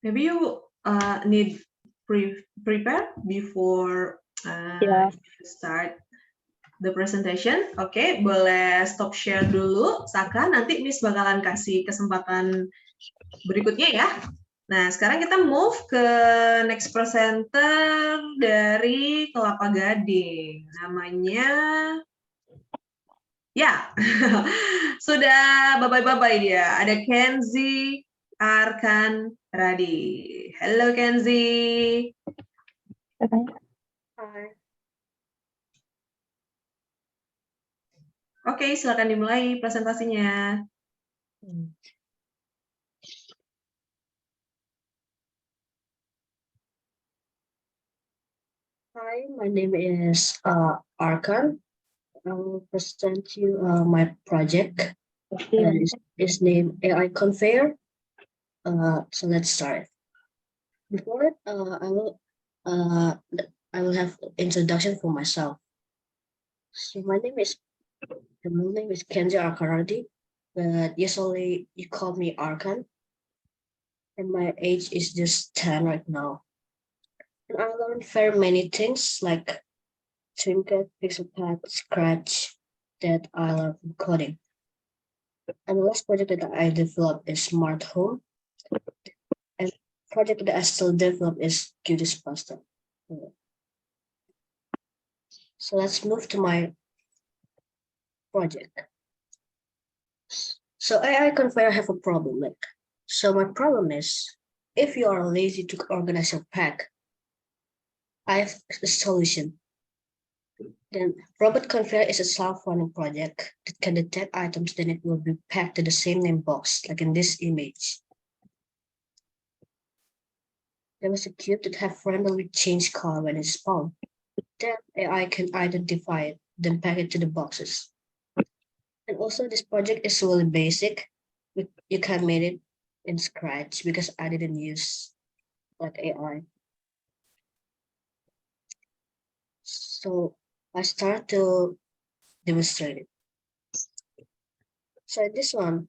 Maybe you need prepare before Ya. you start the presentation. Oke, boleh stop share dulu, Saka. Nanti Miss bakalan kasih kesempatan berikutnya ya. Nah, sekarang kita move ke next presenter dari Kelapa Gading. Namanya, ya, sudah babai-babai dia. Ada Kenzi Arkan Radi. Halo Kenzi. Oke, silakan dimulai presentasinya. Hi, my name is Arkan. I will present you my project. It's named AI Conveyor. So let's start. Before it, I will have introduction for myself. So my real name is Kenji Arkaradi, but usually you call me Arkan. And my age is just 10 right now. And I learned very many things like Tinker, Pixelpad, Scratch that I love coding. And the last project that I developed is Smart Home. And project that I still develop is Qt Pasta. So let's move to my project. So AI Conveyor have a problem. So my problem is, if you are lazy to organize your pack, I have a solution. Then Robot Conveyor is a self-running project that can detect items, then it will be packed to the same name box, like in this image. There was a cube that have randomly changed color when it's spawned. Then AI can identify it, then pack it to the boxes. And also this project is really basic. You can make it in Scratch because I didn't use like AI. So I start to demonstrate it. So this one,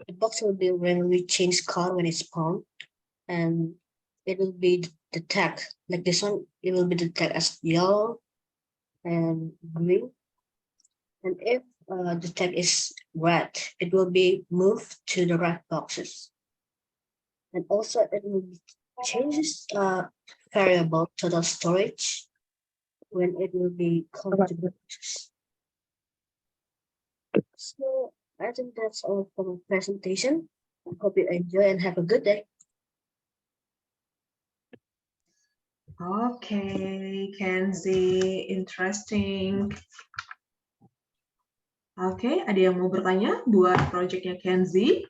the box will be randomly changed color when it's spawned, and it will be the tag. Like this one, it will be the tag as yellow and green. And if the tag is red, it will be moved to the red boxes. And also it will changes variable total storage when it will be called to the boxes. So I think that's all for my presentation. I hope you enjoy and have a good day. Oke, Kenzi, interesting. Oke, ada yang mau bertanya buat projectnya Kenzi?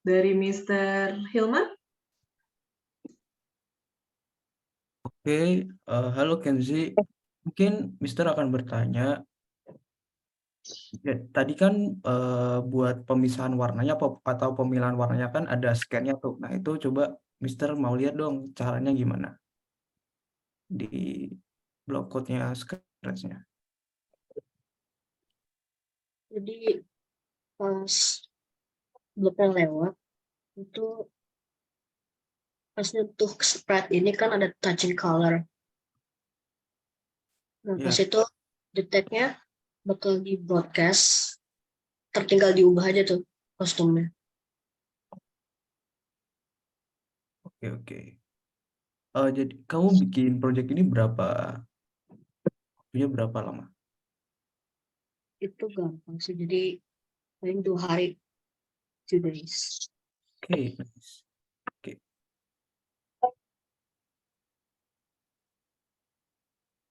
Dari Mr. Hilman? Oke, halo Kenzi. Mungkin Mister akan bertanya, ya, tadi kan buat pemisahan warnanya atau pemilihan warnanya kan ada scan-nya tuh. Nah itu coba Mister mau lihat dong caranya gimana di block code-nya Scratch-nya. Jadi pas bloknya lewat, itu pas nyentuh sprite ini kan ada touching color. Nah, pas itu detect-nya bakal di broadcast, tertinggal diubah aja tuh kostumnya. Oke. Jadi kamu bikin project ini waktunya berapa lama? Itu gampang sih. Jadi paling 2 hari, 2 days. Oke, nice. Oke.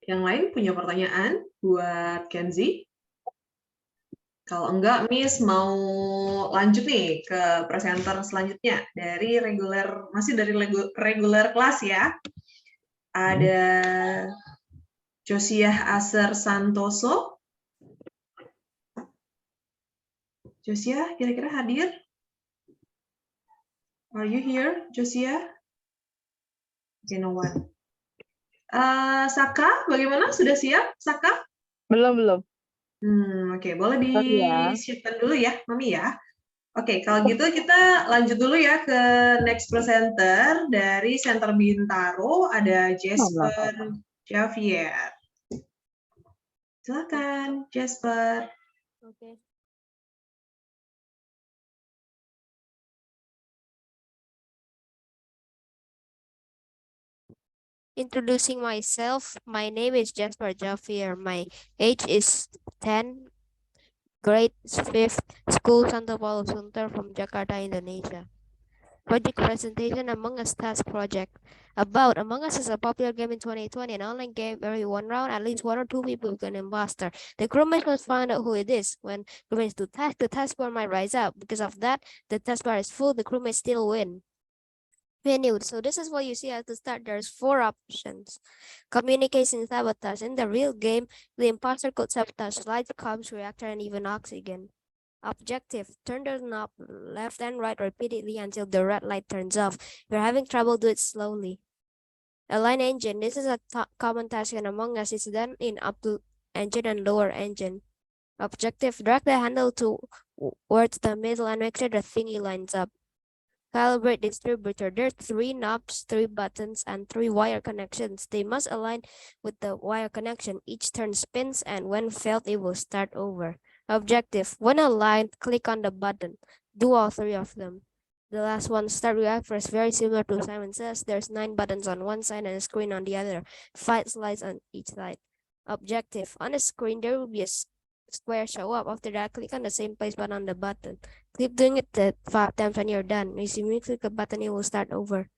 Yang lain punya pertanyaan buat Kenzi? Kalau enggak, Miss mau lanjut nih ke presenter selanjutnya dari masih dari reguler kelas ya. Ada Josiah Aser Santoso. Josiah, kira-kira hadir? Are you here, Josiah? Okay, no one. Saka, bagaimana? Sudah siap, Saka? Belum. Oke, boleh Sorry ya. disiapkan dulu ya, Mami ya. Oke, kalau gitu kita lanjut dulu ya ke next presenter dari Center Bintaro, ada Jasper Javier. Silakan, Jasper. Okay. Introducing myself, my name is Jasper Javier. My age is 10, grade 5th, school Santo Paulo Sunter from Jakarta, Indonesia. Project presentation Among Us task project. About Among Us is a popular game in 2020, an online game. Every 1 round, at least 1 or 2 people become an imposter. The crewmates must find out who it is. When crewmates do task, the taskbar might rise up. Because of that, the taskbar is full, the crewmates still win. Menu. So this is what you see at the start. There's 4 options. Communication, sabotage. In the real game, the imposter could sabotage lights, comms, reactor, and even oxygen. Objective, turn the knob left and right repeatedly until the red light turns off. If you're having trouble, do it slowly. Align engine. This is a common task in Among Us. It's done in upper engine and lower engine. Objective, drag the handle towards the middle and make sure the thingy lines up. Calibrate distributor. There are 3 knobs, 3 buttons, and 3 wire connections. They must align with the wire connection. Each turn spins, and when failed, it will start over. Objective. When aligned, click on the button. Do all 3 of them. The last one, start reactor, is very similar to Simon Says. There's 9 buttons on one side and a screen on the other. 5 slides on each side. Objective. On the screen, there will be a square show up. After that, click on the same place but on the button. Keep doing it 5 times when you're done. If you click a button, it will start over.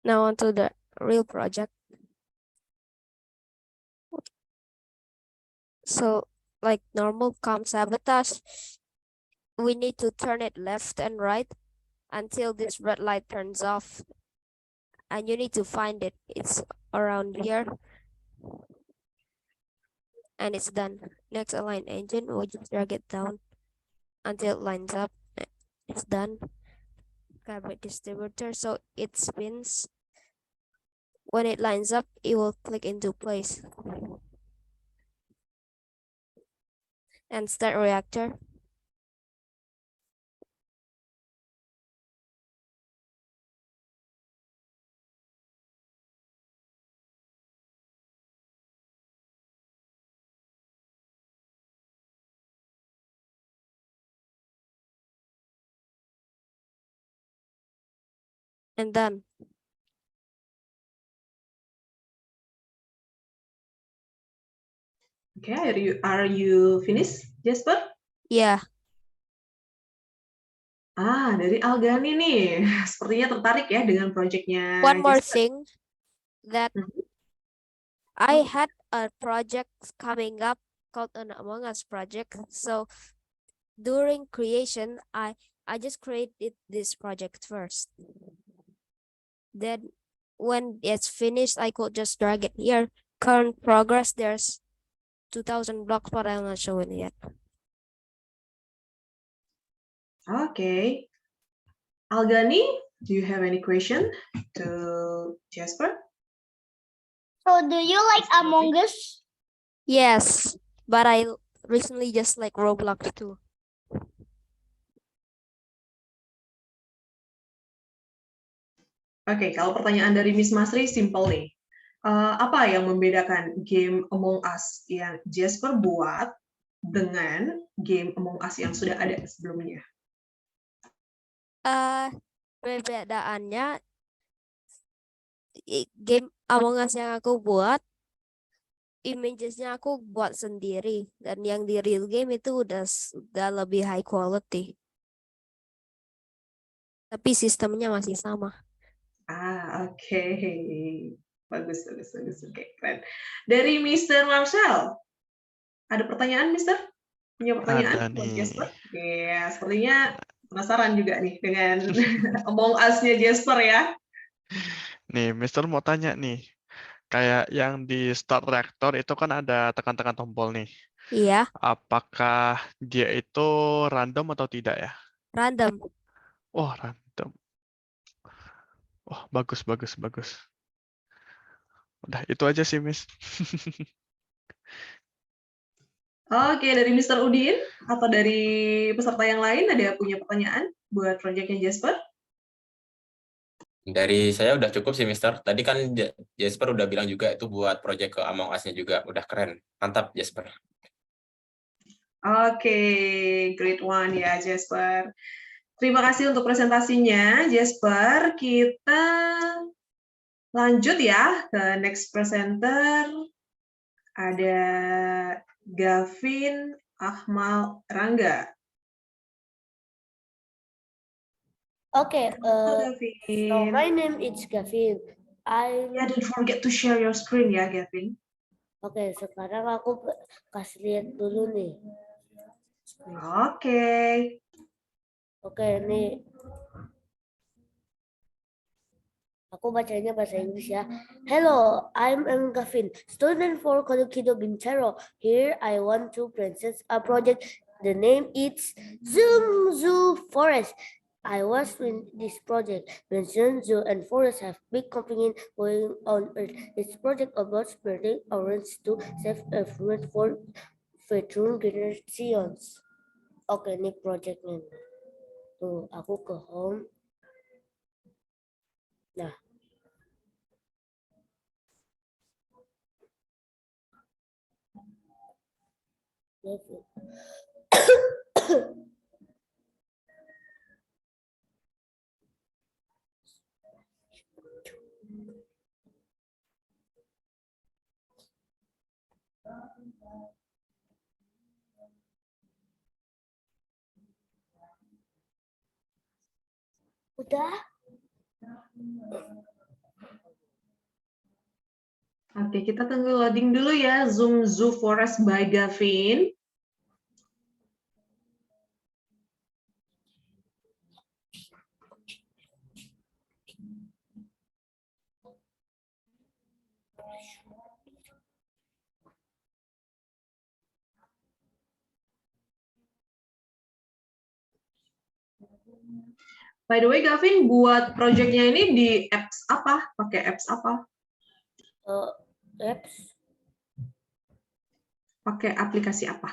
Now onto the real project. So, like normal comm sabotage, we need to turn it left and right until this red light turns off. And you need to find it. It's around here. And it's done. Next, align engine. We'll just drag it down until it lines up. It's done. Calibrate distributor so it spins. When it lines up, it will click into place. And start reactor. And done. Okay, are you finished, Jasper? Yeah. Dari Algani nih, sepertinya tertarik ya dengan proyeknya. One more Jasper. thing that I had a project coming up called an Among Us project. So during creation, I just created this project first. Then when it's finished, I could just drag it here. Current progress, there's 2,000 blocks, but I'm not showing it yet. Okay. Algani, do you have any question to Jasper? So do you like Among Us? Yes, but I recently just like Roblox too. Oke, kalau pertanyaan dari Miss Masri simple nih. Apa yang membedakan game Among Us yang Jasper buat dengan game Among Us yang sudah ada sebelumnya? Perbedaannya game Among Us yang aku buat, imagesnya aku buat sendiri, dan yang di real game itu udah lebih high quality. Tapi sistemnya masih sama. Oke. Bagus. Oke, keren. Dari Mr. Marcel, ada pertanyaan, Mister? Punya pertanyaan Ada buat nih. Jasper? Ya, sepertinya penasaran juga nih dengan Among Us-nya Jasper ya. Nih, Mister mau tanya nih. Kayak yang di start reaktor itu kan ada tekan-tekan tombol nih. Iya, Apakah dia itu random atau tidak ya? random. Oh, random. Oh, bagus. Udah, itu aja sih, Miss. Oke, dari Mr. Udin atau dari peserta yang lain ada punya pertanyaan buat proyeknya Jasper? Dari saya udah cukup sih, Mister. Tadi kan Jasper udah bilang juga itu buat proyek ke Among Us-nya juga. Udah keren. Mantap, Jasper. Oke, great one ya Jasper. Terima kasih untuk presentasinya, Jasper. Kita lanjut ya ke next presenter. Ada Gavin Ahmal Rangga. Okay, Gavin. so my name is Gavin. Yeah, don't forget to share your screen ya, Gavin. Oke, sekarang aku kasih lihat dulu nih. Oke, nih. Aku bacanya bahasa Inggris ya. Hello, I'm Gavin, student for Kodokido Bintaro. Here I want to present a project. The name is Zoom Zoo Forest. I was in this project when Zoom Zoo and Forest have big competition going on Earth. It's project about spreading awareness to save environment for future generations. Oke, ini projectnya. Tuh, aku ke home. Nah. Udah? Oke, kita tunggu loading dulu ya. Zoom Zoo Forest by Gavin. By the way, Gavin, buat projectnya ini di apps apa? Pakai apps apa? Apps. Pakai aplikasi apa?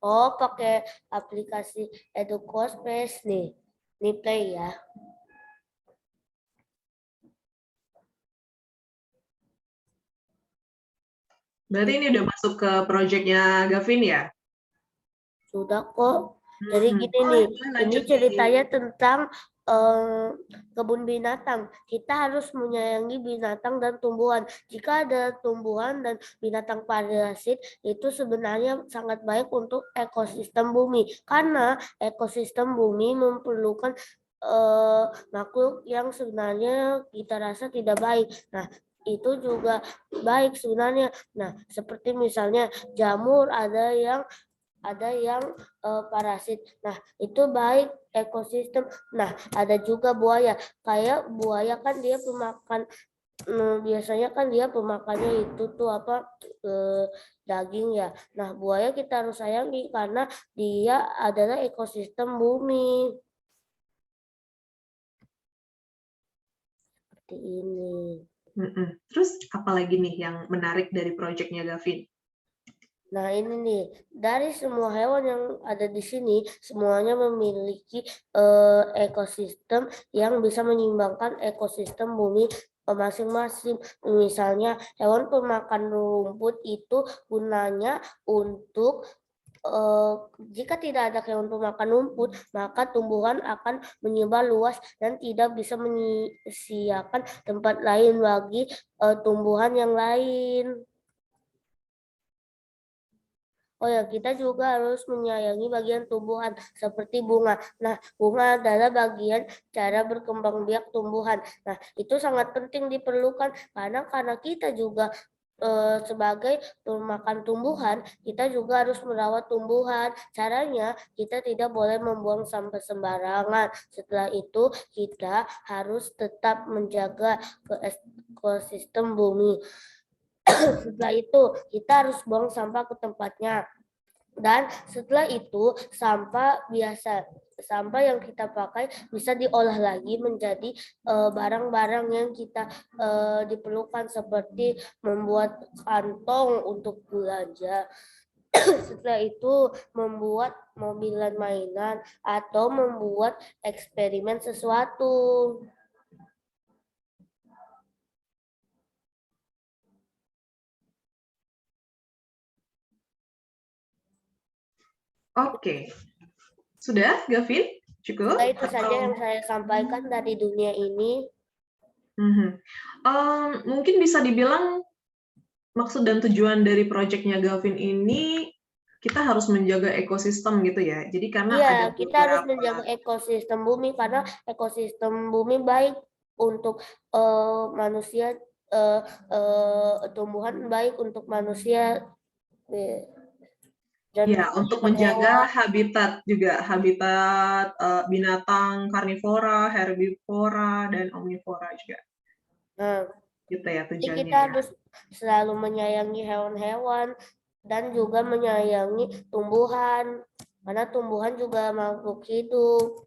Oh, pakai aplikasi EducoSpace nih. Ini play ya. Berarti ini udah masuk ke projectnya Gavin ya? Sudah kok. Jadi gini nih, ini ceritanya tentang kebun binatang. Kita harus menyayangi binatang dan tumbuhan. Jika ada tumbuhan dan binatang parasit, itu sebenarnya sangat baik untuk ekosistem bumi. Karena ekosistem bumi memerlukan makhluk yang sebenarnya kita rasa tidak baik. Nah, itu juga baik sebenarnya. Nah, seperti misalnya jamur, ada yang parasit. Nah, itu baik ekosistem. Nah, ada juga buaya. Kayak buaya kan dia pemakan, biasanya kan dia pemakannya itu tuh apa, daging ya. Nah, buaya kita harus sayangi karena dia adalah ekosistem bumi. Seperti ini. Terus apa lagi nih yang menarik dari proyeknya Gavin? Nah, ini nih, dari semua hewan yang ada di sini, semuanya memiliki ekosistem yang bisa menyeimbangkan ekosistem bumi masing-masing. Misalnya, hewan pemakan rumput itu gunanya untuk jika tidak ada hewan pemakan rumput, maka tumbuhan akan menyebar luas dan tidak bisa menyediakan tempat lain bagi tumbuhan yang lain. Oh ya, kita juga harus menyayangi bagian tumbuhan seperti bunga. Nah, bunga adalah bagian cara berkembang biak tumbuhan. Nah, itu sangat penting diperlukan karena kita juga sebagai pemakan tumbuhan, kita juga harus merawat tumbuhan. Caranya, kita tidak boleh membuang sampah sembarangan. Setelah itu, kita harus tetap menjaga ekosistem bumi. Setelah itu, kita harus buang sampah ke tempatnya. Dan setelah itu, sampah yang kita pakai bisa diolah lagi menjadi barang-barang yang kita diperlukan, seperti membuat kantong untuk belanja. Setelah itu, membuat mobilan mainan atau membuat eksperimen sesuatu. Oke. Sudah, Gavin? Cukup? Itu saja yang saya sampaikan dari dunia ini. Mungkin bisa dibilang maksud dan tujuan dari proyeknya Gavin ini, kita harus menjaga ekosistem gitu ya. Jadi karena ada kita harus menjaga ekosistem bumi, karena ekosistem bumi baik untuk manusia, tumbuhan baik untuk manusia. Ya, untuk menjaga habitat juga, habitat binatang karnivora, herbivora, dan omnivora juga. Gitu ya tujuannya. Kita harus selalu menyayangi hewan-hewan dan juga menyayangi tumbuhan, karena tumbuhan juga makhluk hidup.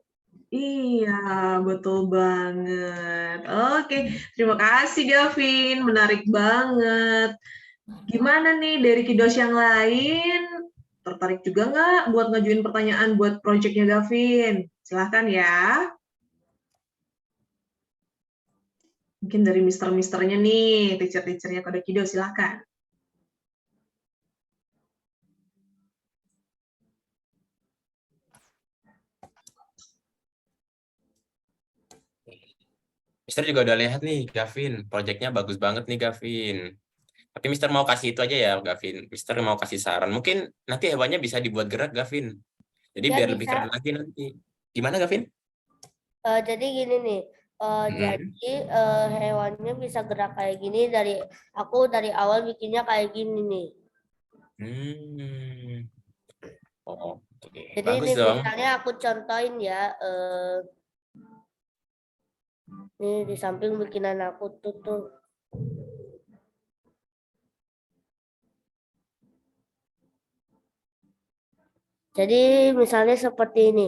Iya, betul banget. Oke, terima kasih Gavin, menarik banget. Gimana nih dari kiddos yang lain? Tertarik juga nggak buat ngajuin pertanyaan buat proyeknya Gavin? Silahkan ya. Mungkin dari mister-misternya nih, teacher-teachernya Kode Kido, silahkan. Mister juga udah lihat nih, Gavin. Proyeknya bagus banget nih, Gavin. Tapi Mister mau kasih itu aja ya, Gavin. Mister mau kasih saran. Mungkin nanti hewannya bisa dibuat gerak, Gavin. Jadi Ya, biar bisa. lebih keren lagi nanti. Gimana, Gavin? Jadi gini nih, jadi hewannya bisa gerak kayak gini. Dari awal bikinnya kayak gini nih. Oke, Jadi bagus ini dong. misalnya aku contohin ya. Nih di samping bikinan aku tuh. Jadi misalnya seperti ini.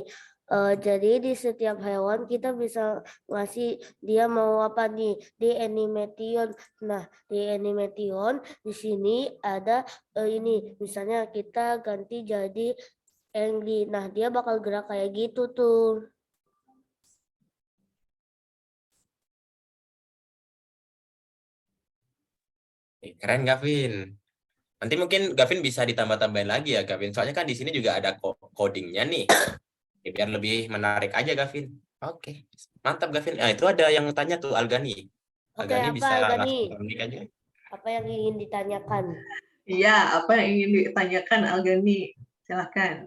Jadi di setiap hewan kita bisa ngasih dia mau apa nih di animation. Nah, di animation di sini ada ini misalnya kita ganti jadi angry. Nah, dia bakal gerak kayak gitu tuh. Keren, Gavin. Nanti mungkin Gavin bisa ditambah-tambahin lagi ya, Gavin. Soalnya kan di sini juga ada codingnya nih. Biar lebih menarik aja, Gavin. Oke, mantap, Gavin. Nah, itu ada yang tanya tuh, Algani. Oke, Algani apa bisa Algani? langsung komik aja. Apa yang ingin ditanyakan? Iya, apa yang ingin ditanyakan Algani? Silahkan.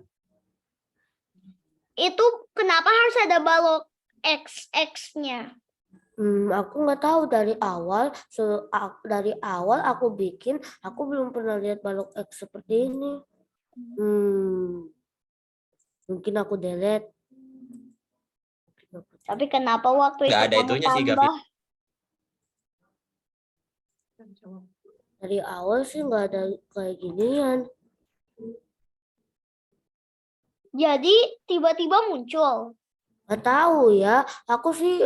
Itu kenapa harus ada balok XX-nya? Aku nggak tahu dari awal. Dari awal aku bikin, aku belum pernah lihat balok X seperti ini. Mungkin aku delete. Tapi kenapa waktu Nggak itu ada kamu itunya sih, tambah? Dari awal sih nggak ada kayak ginian. Jadi tiba-tiba muncul. Nggak tahu ya. Aku sih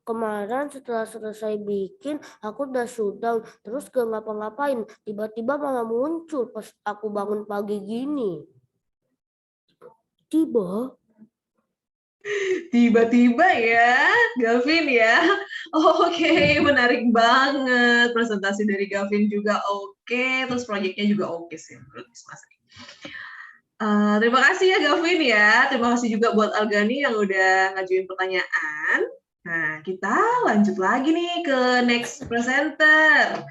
kemarin setelah selesai bikin, aku udah shutdown. Terus gak ngapa-ngapain. Tiba-tiba malah muncul pas aku bangun pagi gini. Tiba-tiba ya, Gavin ya. Oke, menarik banget. Presentasi dari Gavin juga oke. Terus proyeknya juga oke sih menurut Mas. Terima kasih ya Gavin ya. Terima kasih juga buat Algani yang udah ngajuin pertanyaan. Nah, kita lanjut lagi nih ke next presenter.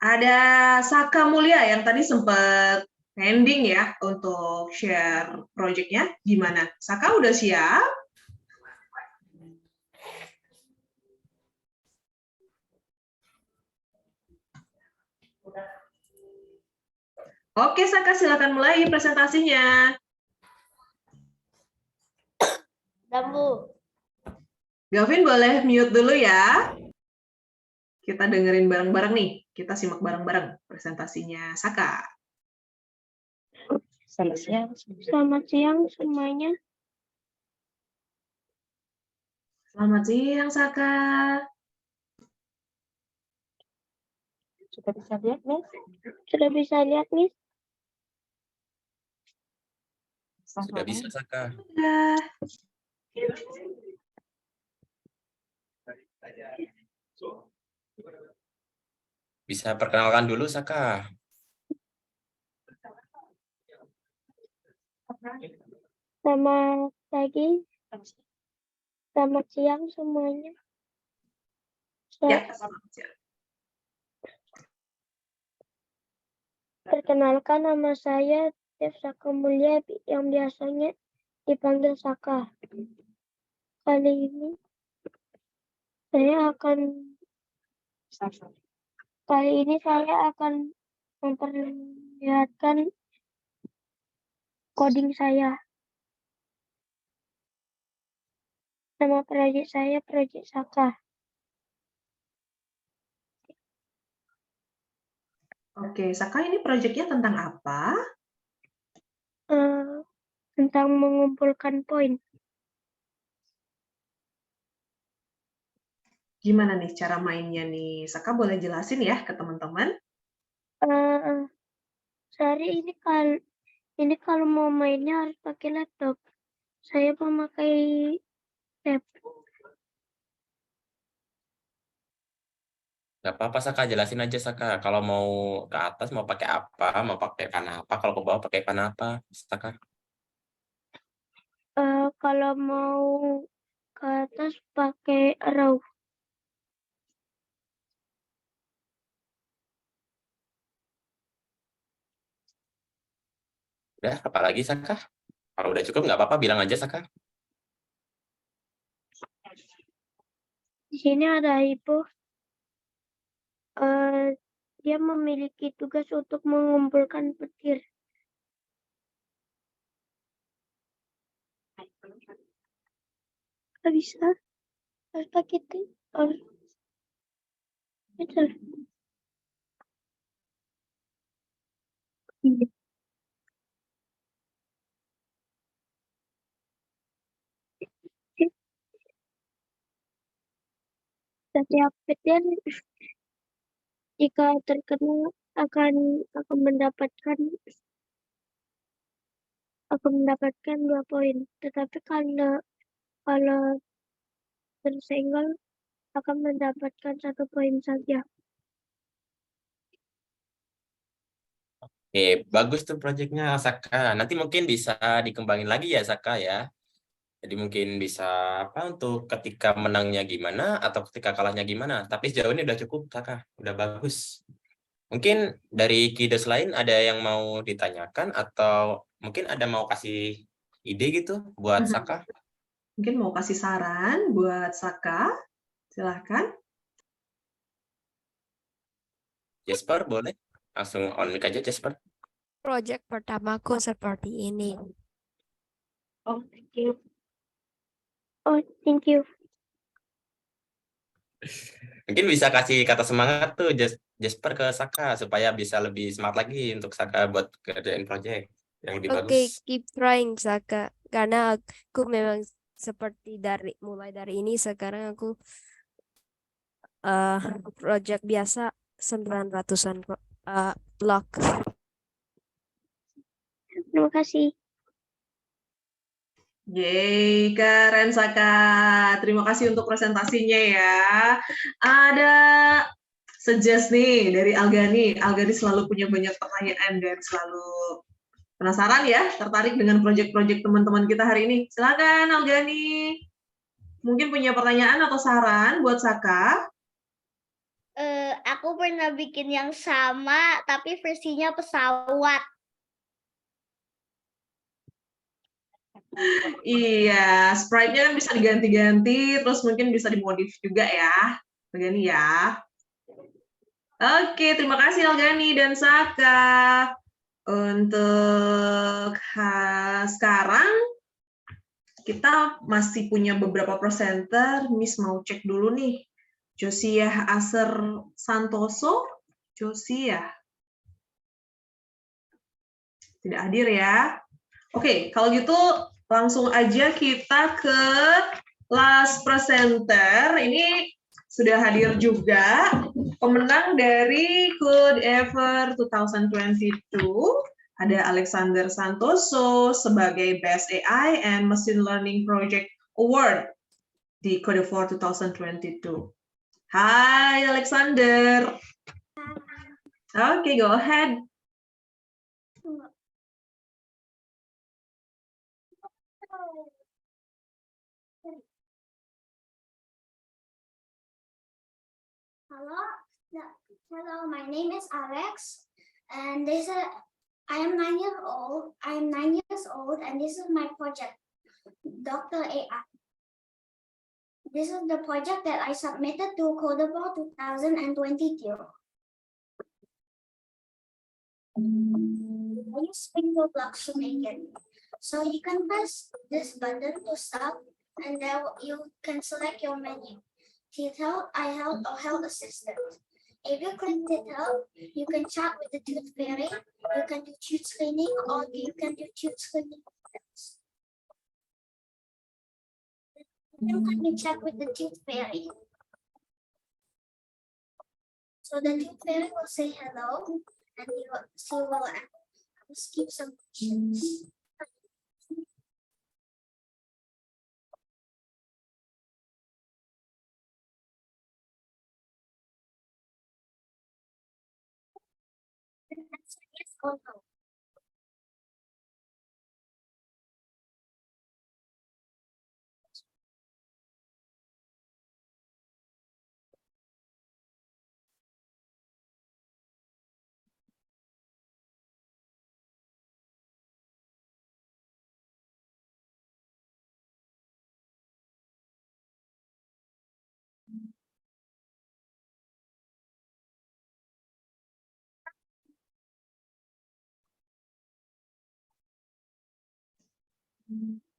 Ada Saka Mulia yang tadi sempat pending ya untuk share project-nya. Gimana? Saka udah siap? Oke, Saka, silakan mulai presentasinya. Bu. Gavin boleh mute dulu ya. Kita dengerin bareng-bareng nih. Kita simak bareng-bareng presentasinya Saka. Selamat siang. Selamat siang semuanya. Selamat siang, Saka. Sudah bisa lihat, Miss? Sudah bisa lihat, Miss? Sudah bisa, Saka. Sudah. Bisa perkenalkan dulu, Saka. Selamat pagi. Selamat siang semuanya. Ya, selamat siang. Perkenalkan, nama saya Dev Saka Mulia yang biasanya dipanggil Saka. Kali ini saya akan memperlihatkan coding saya. Nama proyek saya Proyek Saka. Oke, Saka, ini proyeknya tentang apa? Tentang mengumpulkan poin. Gimana nih cara mainnya nih? Saka boleh jelasin ya ke teman-teman? Sehari ini kalau mau mainnya harus pakai laptop. Saya memakai tab. Gak apa-apa, Saka. Jelasin aja, Saka. Kalau mau ke atas, mau pakai apa? Mau pakai panah apa? Kalau ke bawah, pakai panah apa, Saka? Kalau mau ke atas pakai raw. Udah, apalagi, Saka? Kalau udah cukup, nggak apa-apa. Bilang aja, Saka. Di sini ada Hippo. Dia memiliki tugas untuk mengumpulkan petir. Nggak bisa. Harus pakai tab. Betul. Iya. Setiap petir jika terkena akan mendapatkan 2 poin. Tetapi kalau tersenggol akan mendapatkan 1 poin saja. Oke, bagus tuh proyeknya, Saka. Nanti mungkin bisa dikembangin lagi ya, Saka ya. Jadi mungkin bisa apa untuk ketika menangnya gimana atau ketika kalahnya gimana. Tapi sejauh ini udah cukup, Saka. Udah bagus. Mungkin dari kiddos lain ada yang mau ditanyakan atau mungkin ada mau kasih ide gitu buat Saka? Mungkin mau kasih saran buat Saka. Silahkan. Jasper, boleh? Langsung on mic aja, Jasper. Project pertamaku seperti ini. Oh, thank you. Oh, thank you. Mungkin bisa kasih kata semangat tuh Jasper ke Saka supaya bisa lebih semangat lagi untuk Saka buat kerjain project yang lebih Oke, bagus. keep trying, Saka. Karena aku memang seperti mulai dari ini sekarang aku project biasa 900-an block. Terima kasih. Yeay, keren Saka. Terima kasih untuk presentasinya ya. Ada suggest nih dari Algani. Algani selalu punya banyak pertanyaan dan selalu Penasaran ya? Tertarik dengan proyek-proyek teman-teman kita hari ini? Silakan Algani. Mungkin punya pertanyaan atau saran buat Saka? Aku pernah bikin yang sama, tapi versinya pesawat. Iya, sprite-nya kan bisa diganti-ganti, terus mungkin bisa dimodif juga ya, Algani ya. Oke, terima kasih Algani dan Saka. Untuk sekarang, kita masih punya beberapa presenter. Miss mau cek dulu nih. Josiah Aser Santoso. Josiah. Tidak hadir ya. Oke, kalau gitu langsung aja kita ke last presenter. Ini sudah hadir juga pemenang dari Code Ever 2022. Ada Alexander Santoso sebagai Best AI and Machine Learning Project Award di Code Ever 2022. Hai Alexander. Okay, go ahead. Hello, my name is Alex, and I am 9 years old. I am 9 years old, and this is my project, Dr. AI. This is the project that I submitted to Codable 2022. I use Springboard blocks to make it. So you can press this button to stop, and then you can select your menu. Detail, I help, or help assistant. If you click detail, you can chat with the tooth fairy, you can do tooth cleaning, or you can do tooth cleaning. You can chat with the tooth fairy. So the tooth fairy will say hello, and she will ask you some questions. Yes or no.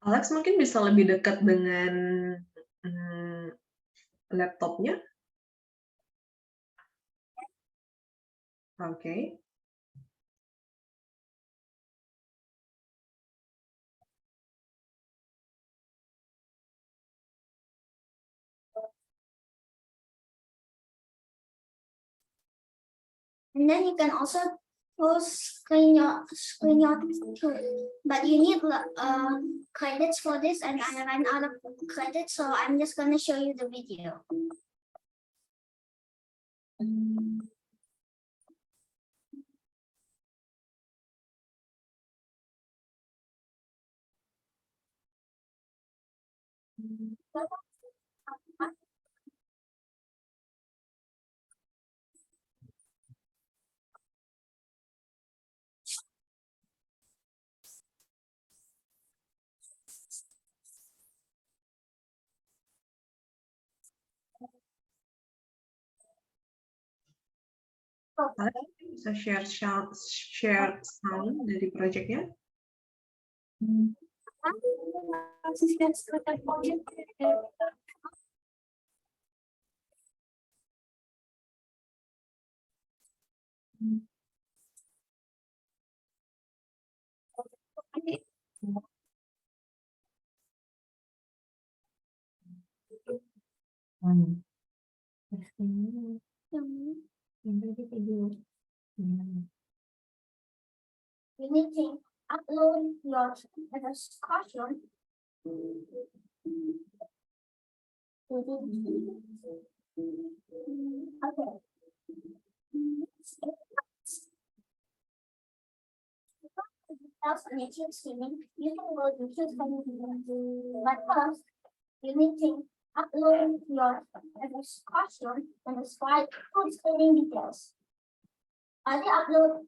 Alex mungkin bisa lebih dekat dengan laptopnya. Oke. And then you can also screen your but you need credits for this, and I ran out of credits, so I'm just going to show you the video. Bisa share sound dari projectnya. You need to upload your discussion. Okay. else on YouTube streaming, you can go to YouTube streaming. But first, you need to upload your costume and describe full streaming details. I upload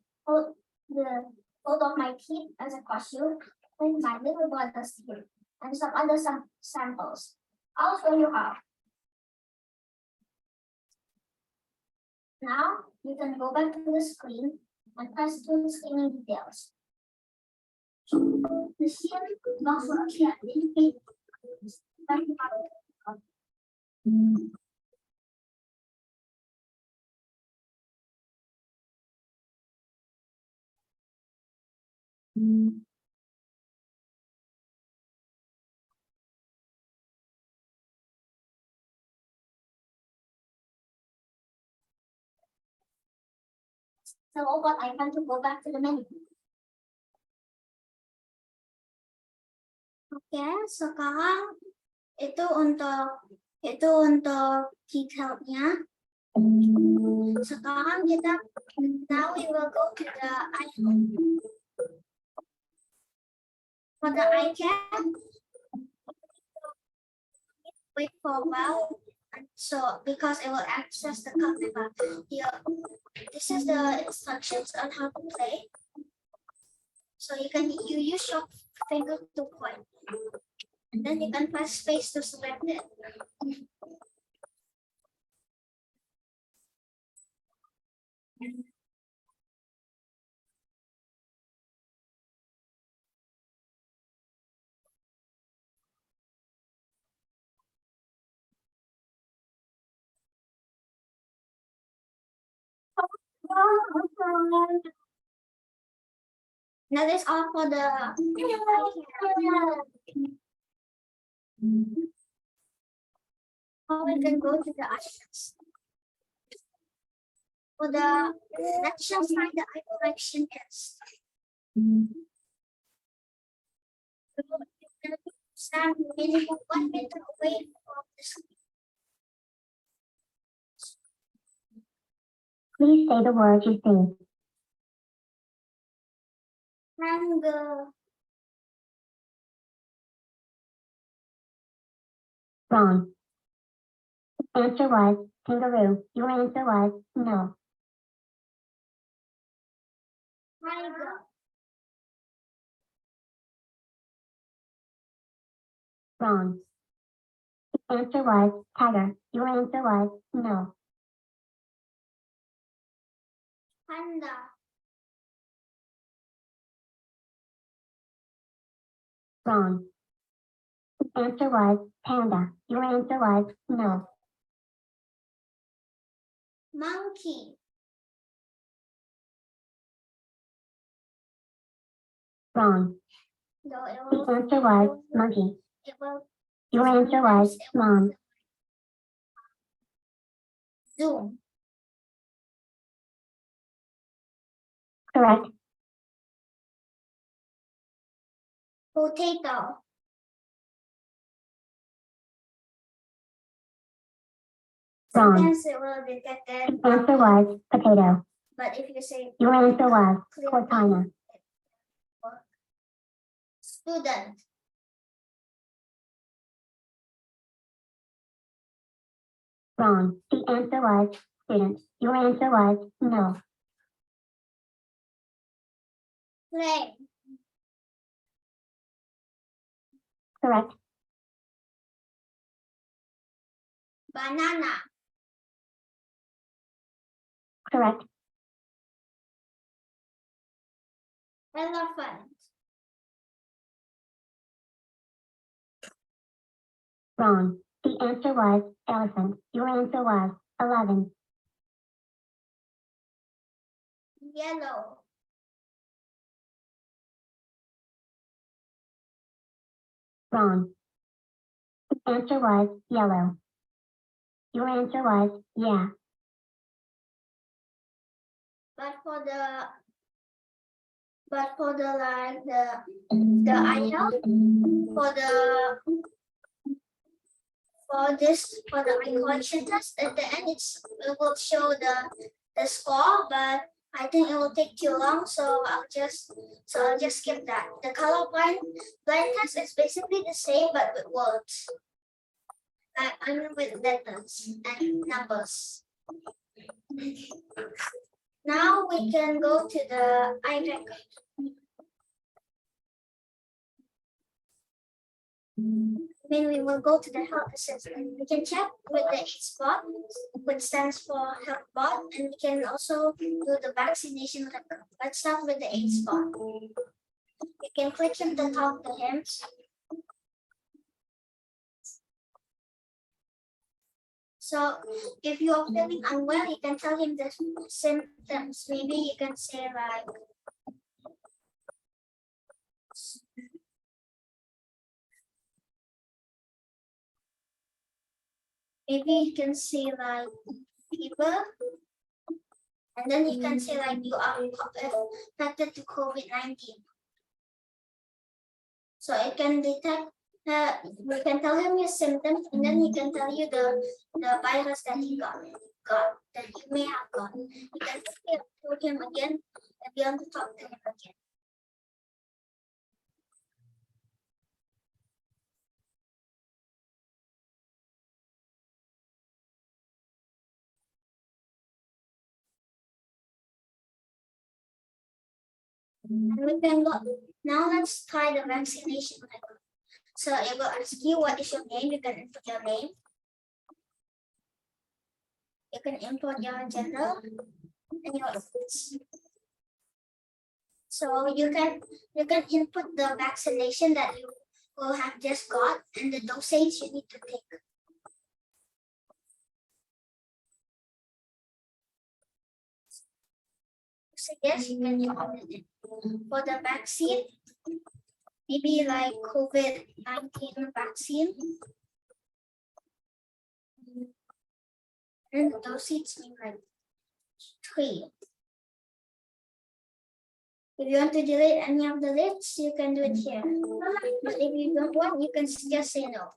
the photo of my kid as a costume with my little brother's kid and some other samples. I'll show you how. Now you can go back to the screen and press full screening details. The scene box will appear in the So what I want to go back to the menu. Oke, sekarang itu untuk detailnya. Sekarang kita now we will go to the icon. For the icon, wait for a while. So because it will access the camera. Here, this is the instructions on how to play. So you use your finger to point, and then you can press space to select it. Now that's all for the now we can go to the actions. For the let's just find the action is. Stand minimum 1 meter away from the screen. Please say the words you think. Kangaroo. Wrong. The answer was kangaroo. Your answer was no. Tiger. Wrong. The answer was tiger. Your answer was no. Panda. Wrong. The answer was panda. Your answer was no. Monkey. Wrong. No, it The will, answer was monkey. it will Your answer was wrong. zoom. Correct. Potato. Wrong. Sometimes it will detect it. The answer was potato. But if you say Your answer was clear tortilla. student. Wrong. The answer was student. Your answer was no. Play. Correct. Banana. Correct. Elephant. Wrong. The answer was elephant. Your answer was 11. Yellow. Wrong. The answer was yellow. Your answer was yeah. But for the like the item for the icon test at the end it will show the score, but I think it will take too long, so I'll just skip that. The color blind test is basically the same but with words. I mean with letters and numbers. Now we can go to the eye record. Then we will go to the health assessment. We can check with the HBOT, which stands for HealthBot, and we can also do the vaccination record. Let's start with the HBOT. You can click at the top of the hands. So if you are feeling unwell, you can tell him the symptoms. Maybe you can say like, fever, and then you can say like you are infected to COVID-19. So it can detect. We can tell him your symptoms, and then he can tell you the virus that he got that you may have got. You can talk to him again if you want to talk to him again. And we can go. Now let's try the vaccination record. So it will ask you what is your name. You can input your name. You can input your gender and your age. So you can input the vaccination that you will have just got and the dosage you need to take. So yes, you can input it. For the vaccine, maybe like COVID-19 vaccine. And the dosage mean like 3. If you want to delete any of the lists, you can do it here. But if you don't want, you can just say no.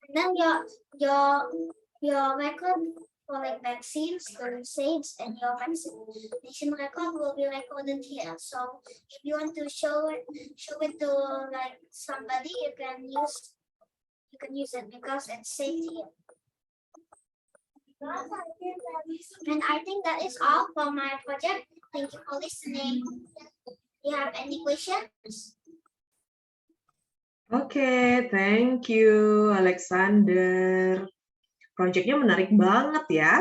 And then your record for like vaccines, dosage, and your vaccination record will be recorded here. So if you want to show it to like somebody, you can use it because it's safe here. And I think that is all for my project. Thank you for listening. Do you have any questions? Oke, thank you Alexander. Projectnya menarik banget ya.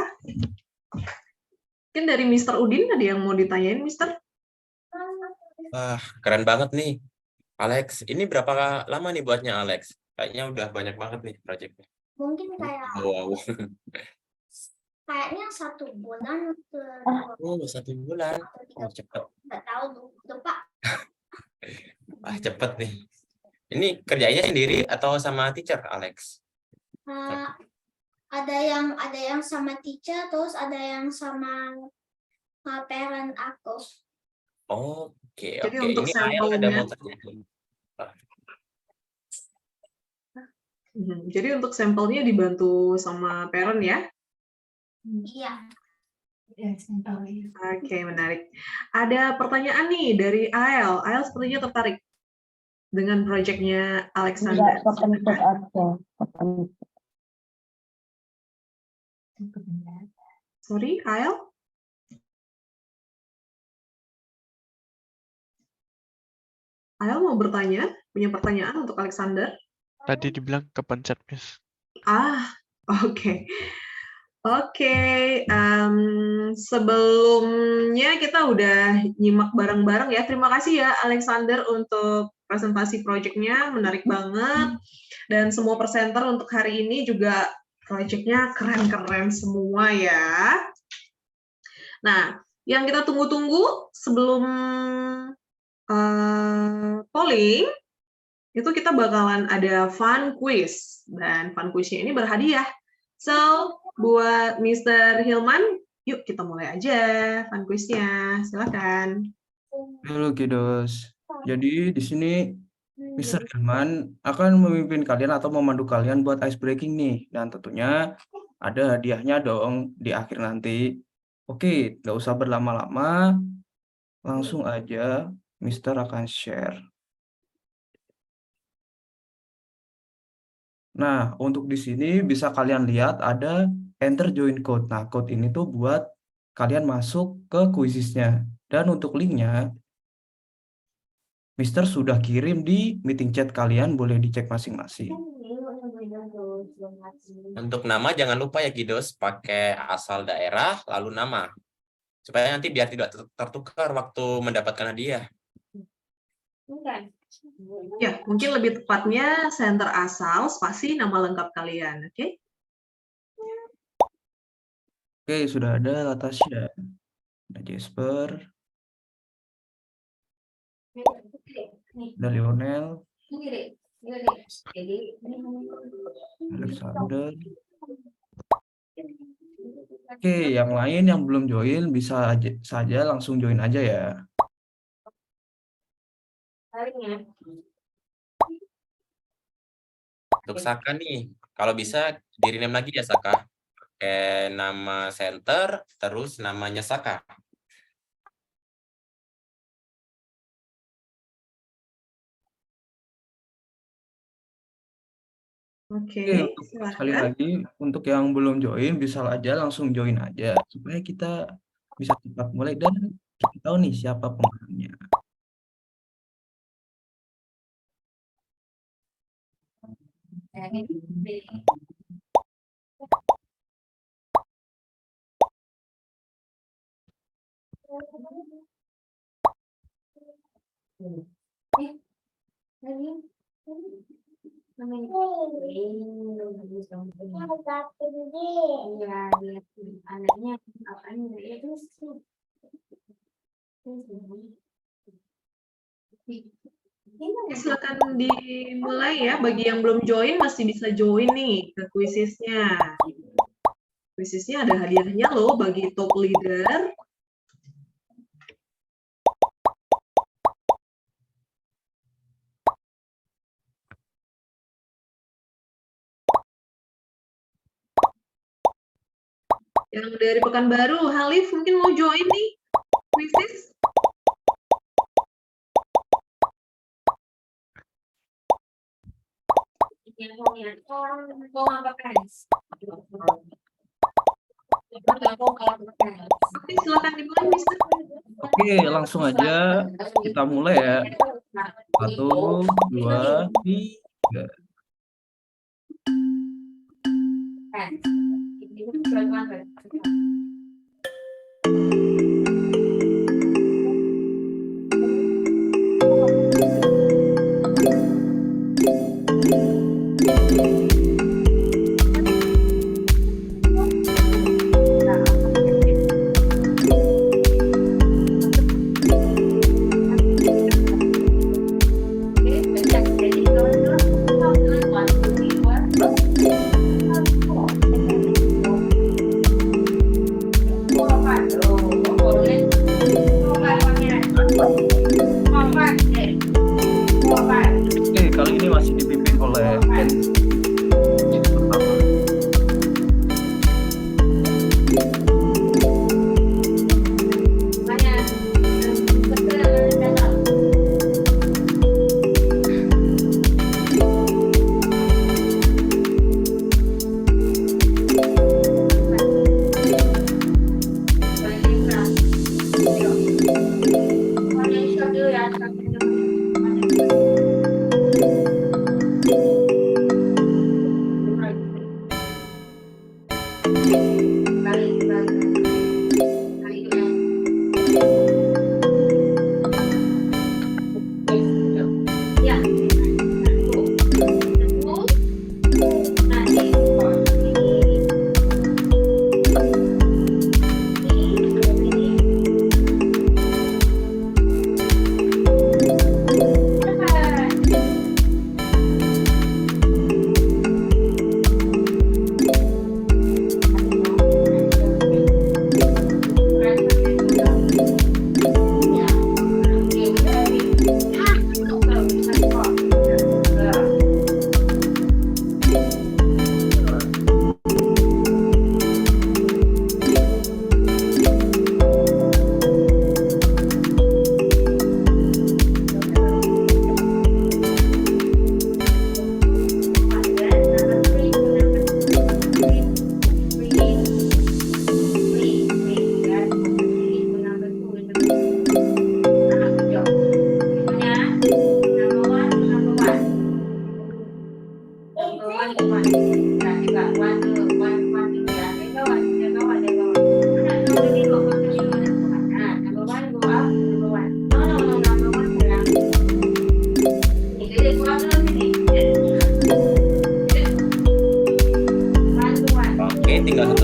Mungkin dari Mr. Udin ada yang mau ditanyain, Mr.? Wah, keren banget nih. Alex, ini berapa lama nih buatnya Alex? Kayaknya udah banyak banget nih projectnya. Mungkin kayak Wow. kayaknya 1 bulan Oh, 1 bulan. Oh, cepet. nggak tahu lupa. Wah, cepet nih. Ini kerjanya sendiri atau sama teacher, Alex? Ada yang sama teacher, terus ada yang sama parent aku. Oke. Jadi untuk Ini Ayel ada sampelnya, mau tanya. jadi untuk sampelnya dibantu sama parent ya? Iya. Oke, menarik. Ada pertanyaan nih dari Ael. Ael sepertinya tertarik dengan proyeknya Alexander. Enggak, kepencet aja. Sorry, Ael? Ael mau bertanya? Punya pertanyaan untuk Alexander? Tadi dibilang kepencet, Miss. Oke. Sebelumnya kita udah nyimak bareng-bareng ya. Terima kasih ya Alexander untuk presentasi proyeknya, menarik banget. Dan semua presenter untuk hari ini juga proyeknya keren-keren semua ya. Nah, yang kita tunggu-tunggu sebelum polling, itu kita bakalan ada fun quiz. Dan fun quiznya ini berhadiah. So, buat Mr. Hilman, yuk kita mulai aja fun quiznya. Silakan. Halo kiddos. Jadi di sini Mr. Hilman akan memimpin kalian atau memandu kalian buat ice breaking nih. Dan tentunya ada hadiahnya dong di akhir nanti. Oke, nggak usah berlama-lama, langsung aja Mister akan share. Nah, untuk di sini bisa kalian lihat ada enter join code. Nah, code ini tuh buat kalian masuk ke kuisisnya. Dan untuk linknya, Mister sudah kirim di meeting chat kalian, boleh dicek masing-masing. Untuk nama jangan lupa ya Kiddos, pakai asal daerah lalu nama. Supaya nanti biar tidak tertukar waktu mendapatkan hadiah. Ya, mungkin lebih tepatnya center asal, spasi nama lengkap kalian, oke? Oke, sudah ada Latasha, ada Jasper, ada Lionel, Alexander. Oke, yang lain yang belum join bisa saja langsung join aja ya. Untuk Saka nih, kalau bisa di-rename lagi ya Saka. Pakai nama center, terus namanya Saka. Oke, Untuk sekali lagi, untuk yang belum join bisa aja langsung join aja supaya kita bisa cepat mulai dan kita tahu nih siapa pemenangnya. Silakan dimulai ya. Bagi yang belum join masih bisa join nih ke kuisisnya. Kuisisnya ada hadiahnya loh bagi top leader. Yang dari Pekanbaru, Halif mungkin mau join nih kuisis. Oke, silakan dimulai, Mister. Oke, langsung aja kita mulai ya. 1, 2, 3. Oke, kali ini masih dipimpin oleh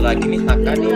lagi nih Saka nih.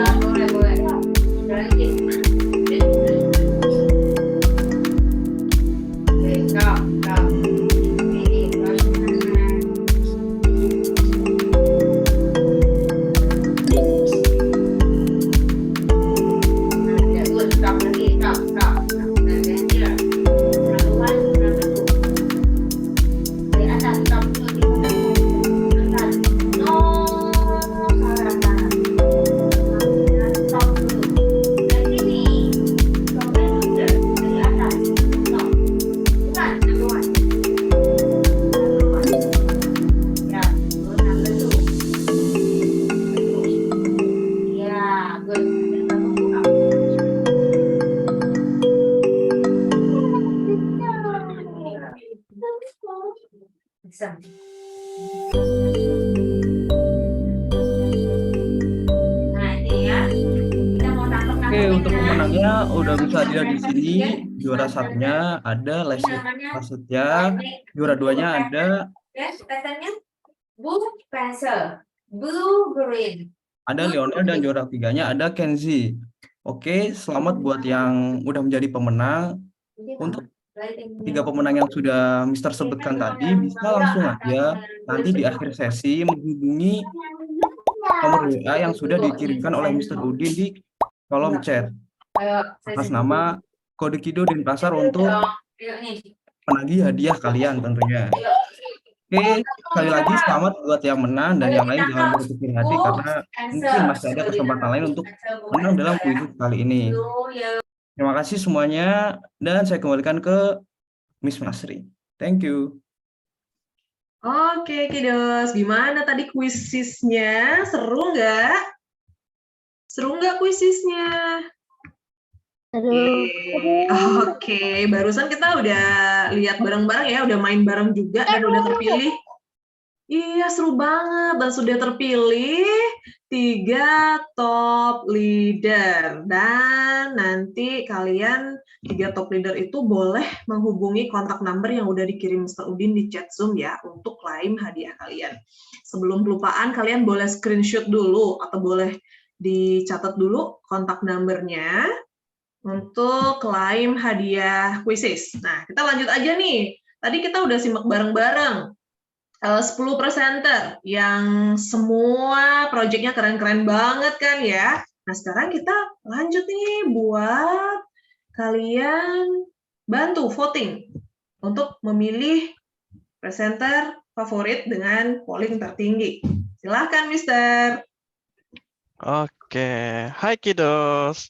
Oke, untuk pemenangnya udah bisa dilihat di sini. Juara satunya ada Prasetya, juara duanya ada Lionel, dan juara tiganya ada Kenzi. Oke, selamat buat yang udah menjadi pemenang. Untuk 3 pemenang yang sudah Mister sebutkan tadi, bisa langsung aja nanti di akhir sesi menghubungi nomor WA yang sudah dikirimkan oleh Mister Udin di kolom chat atas nama Kode Kido Denpasar untuk menagih hadiah kalian tentunya. Oke, sekali lagi selamat buat yang menang, dan yang lain jangan berkecil hati karena mungkin masih ada kesempatan lain untuk menang dalam kuis kali ini. Terima kasih semuanya, dan saya kembalikan ke Miss Masri. Thank you. Oke, Kidos. Gimana tadi kuisisnya? Seru nggak? Seru nggak kuisisnya? Oke, barusan kita udah lihat bareng-bareng ya, udah main bareng juga dan udah terpilih. Iya, seru banget, dan sudah terpilih 3 top leader. Dan nanti kalian 3 top leader itu boleh menghubungi kontak number yang udah dikirim Mr. Udin di chat Zoom ya, untuk klaim hadiah kalian. Sebelum kelupaan, kalian boleh screenshot dulu atau boleh dicatat dulu kontak numbernya untuk klaim hadiah quizzes. Nah, kita lanjut aja nih. Tadi kita udah simak bareng-bareng 10 presenter yang semua proyeknya keren-keren banget kan ya. Nah, sekarang kita lanjut nih buat kalian bantu voting untuk memilih presenter favorit dengan polling tertinggi. Silahkan, Mister. Oke, hai Kiddos.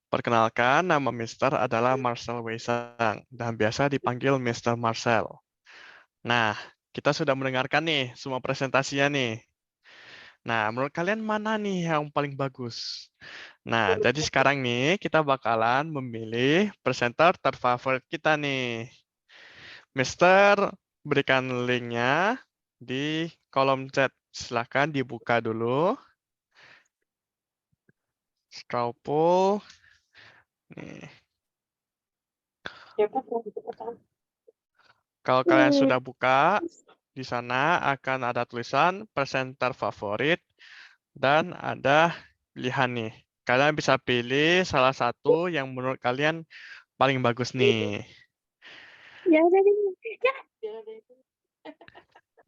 Perkenalkan, nama Mister adalah Marcel Weisang dan biasa dipanggil Mister Marcel. Nah, kita sudah mendengarkan nih semua presentasinya nih. Nah, menurut kalian mana nih yang paling bagus? Nah, jadi sekarang nih kita bakalan memilih presenter terfavorit kita nih. Mister berikan linknya di kolom chat. Silahkan dibuka dulu. Straw poll. Nih. Kalau kalian sudah buka, di sana akan ada tulisan presenter favorit dan ada pilihan nih. Kalian bisa pilih salah satu yang menurut kalian paling bagus nih.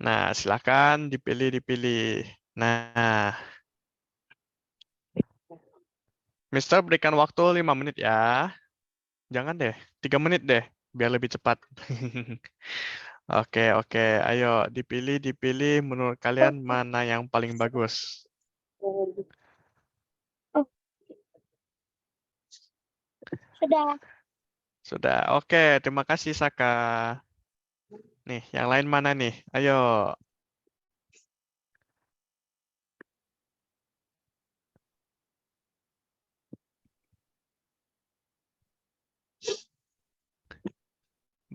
Nah, silakan dipilih. Nah, Mister berikan waktu 5 menit ya. Jangan deh, 3 menit deh, biar lebih cepat. Oke. Ayo dipilih menurut kalian mana yang paling bagus. Sudah. Oke, terima kasih Saka. Nih, yang lain mana nih? Ayo.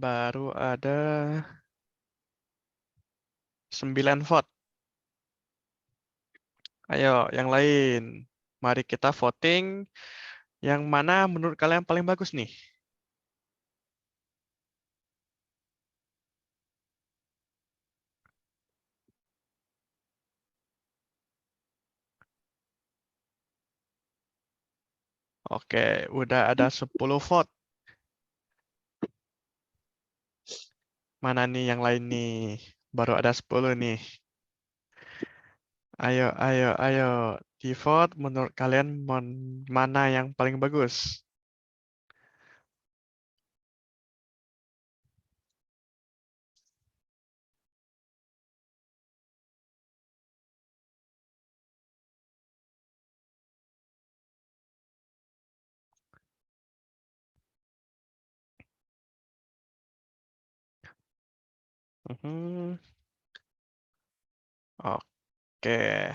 Baru ada 9 vote. Ayo, yang lain. Mari kita voting. Yang mana menurut kalian paling bagus nih? Oke, udah ada 10 vote. Mana nih yang lain nih? Baru ada 10 nih. Ayo, ayo, ayo. Di vote menurut kalian mana yang paling bagus? Mhm. Oke.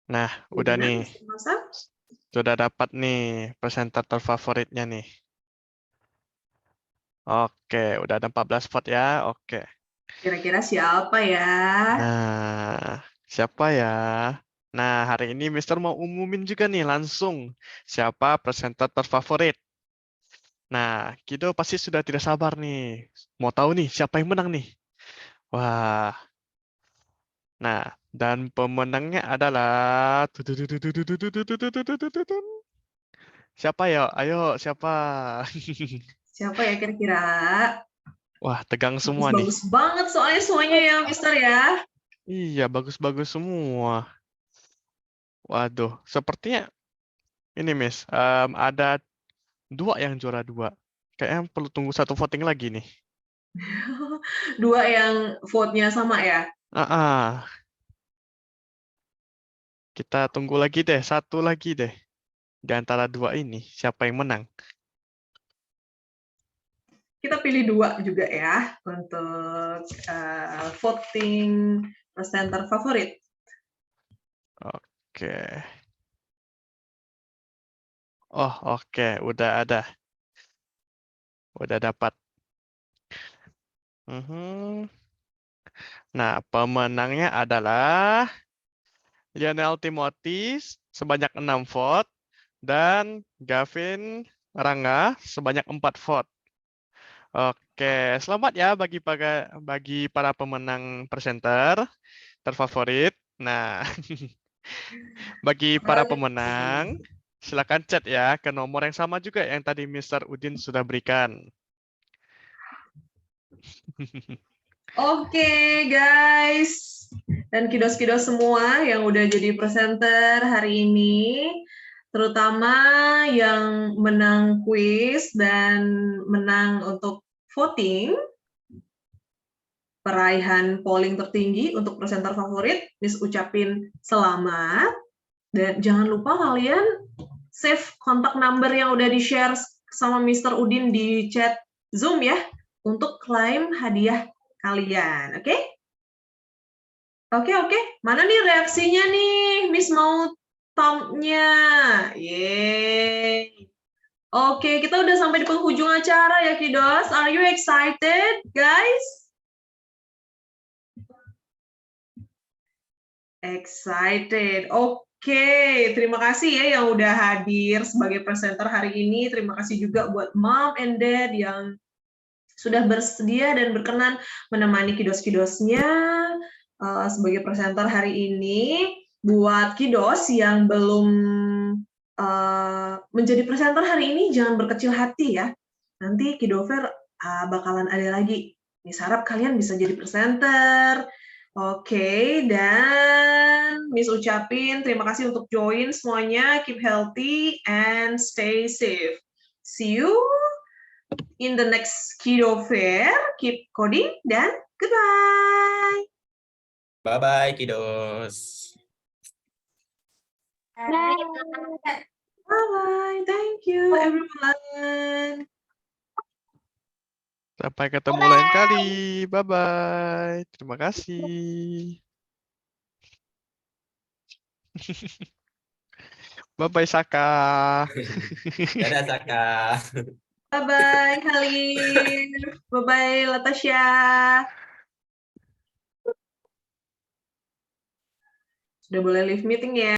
Nah, udah Gimana, nih. Mr. Marcel? Sudah dapat nih presentator favoritnya nih. Oke, udah ada 14 vote ya. Oke. Kira-kira siapa ya? Nah, siapa ya? Nah, hari ini Mister mau umumin juga nih langsung siapa presentator favorit. Nah, Kido pasti sudah tidak sabar nih. Mau tahu nih siapa yang menang nih. Wah. Nah, dan pemenangnya adalah siapa ya? Ayo, siapa? Siapa ya kira-kira? Wah, tegang semua nih. Bagus banget soalnya semuanya ya, Mister ya. Iya, bagus-bagus semua. Waduh, sepertinya ini, Miss. Ada 2 yang juara 2. Kayaknya perlu tunggu 1 voting lagi nih. 2 yang vote-nya sama ya? Kita tunggu lagi deh, 1 lagi deh. Di antara 2 ini, siapa yang menang? Kita pilih 2 juga ya untuk voting presenter favorit. Oke. Oh, oke. Udah ada. Udah dapat. Nah, pemenangnya adalah Lionel Timothy sebanyak 6 vote dan Gavin Rangga sebanyak 4 vote. Oke, selamat ya bagi para pemenang presenter terfavorit. Nah, bagi para pemenang, silakan chat ya ke nomor yang sama juga yang tadi Mr. Udin sudah berikan. Oke, guys. Dan kidos-kidos semua yang udah jadi presenter hari ini, terutama yang menang kuis dan menang untuk voting, peraihan polling tertinggi untuk presenter favorit, Miss ucapin selamat. Dan jangan lupa kalian save kontak number yang udah di-share sama Mr. Udin di chat Zoom ya, untuk klaim hadiah kalian, oke? Oke. Mana nih reaksinya nih? Miss mau thumbnya. Yeay. Oke, kita udah sampai di penghujung acara ya, kiddos. Are you excited, guys? Excited. Oke, terima kasih ya yang udah hadir sebagai presenter hari ini. Terima kasih juga buat Mom and Dad yang sudah bersedia dan berkenan menemani kiddos-kiddosnya sebagai presenter hari ini. Buat kiddos yang belum menjadi presenter hari ini, jangan berkecil hati ya. Nanti Kidover bakalan ada lagi. Miss harap kalian bisa jadi presenter. Oke, dan Miss ucapin terima kasih untuk join semuanya. Keep healthy and stay safe. See you in the next Kido Fair. Keep coding dan goodbye. Bye-bye, kiddos. Bye-bye. Thank you, everyone. Sampai ketemu lain kali. Bye-bye. Terima kasih. Bye-bye, Saka. Dadah, Saka. Bye-bye, Khalif. Bye-bye, Latasha. Sudah boleh leave meeting ya.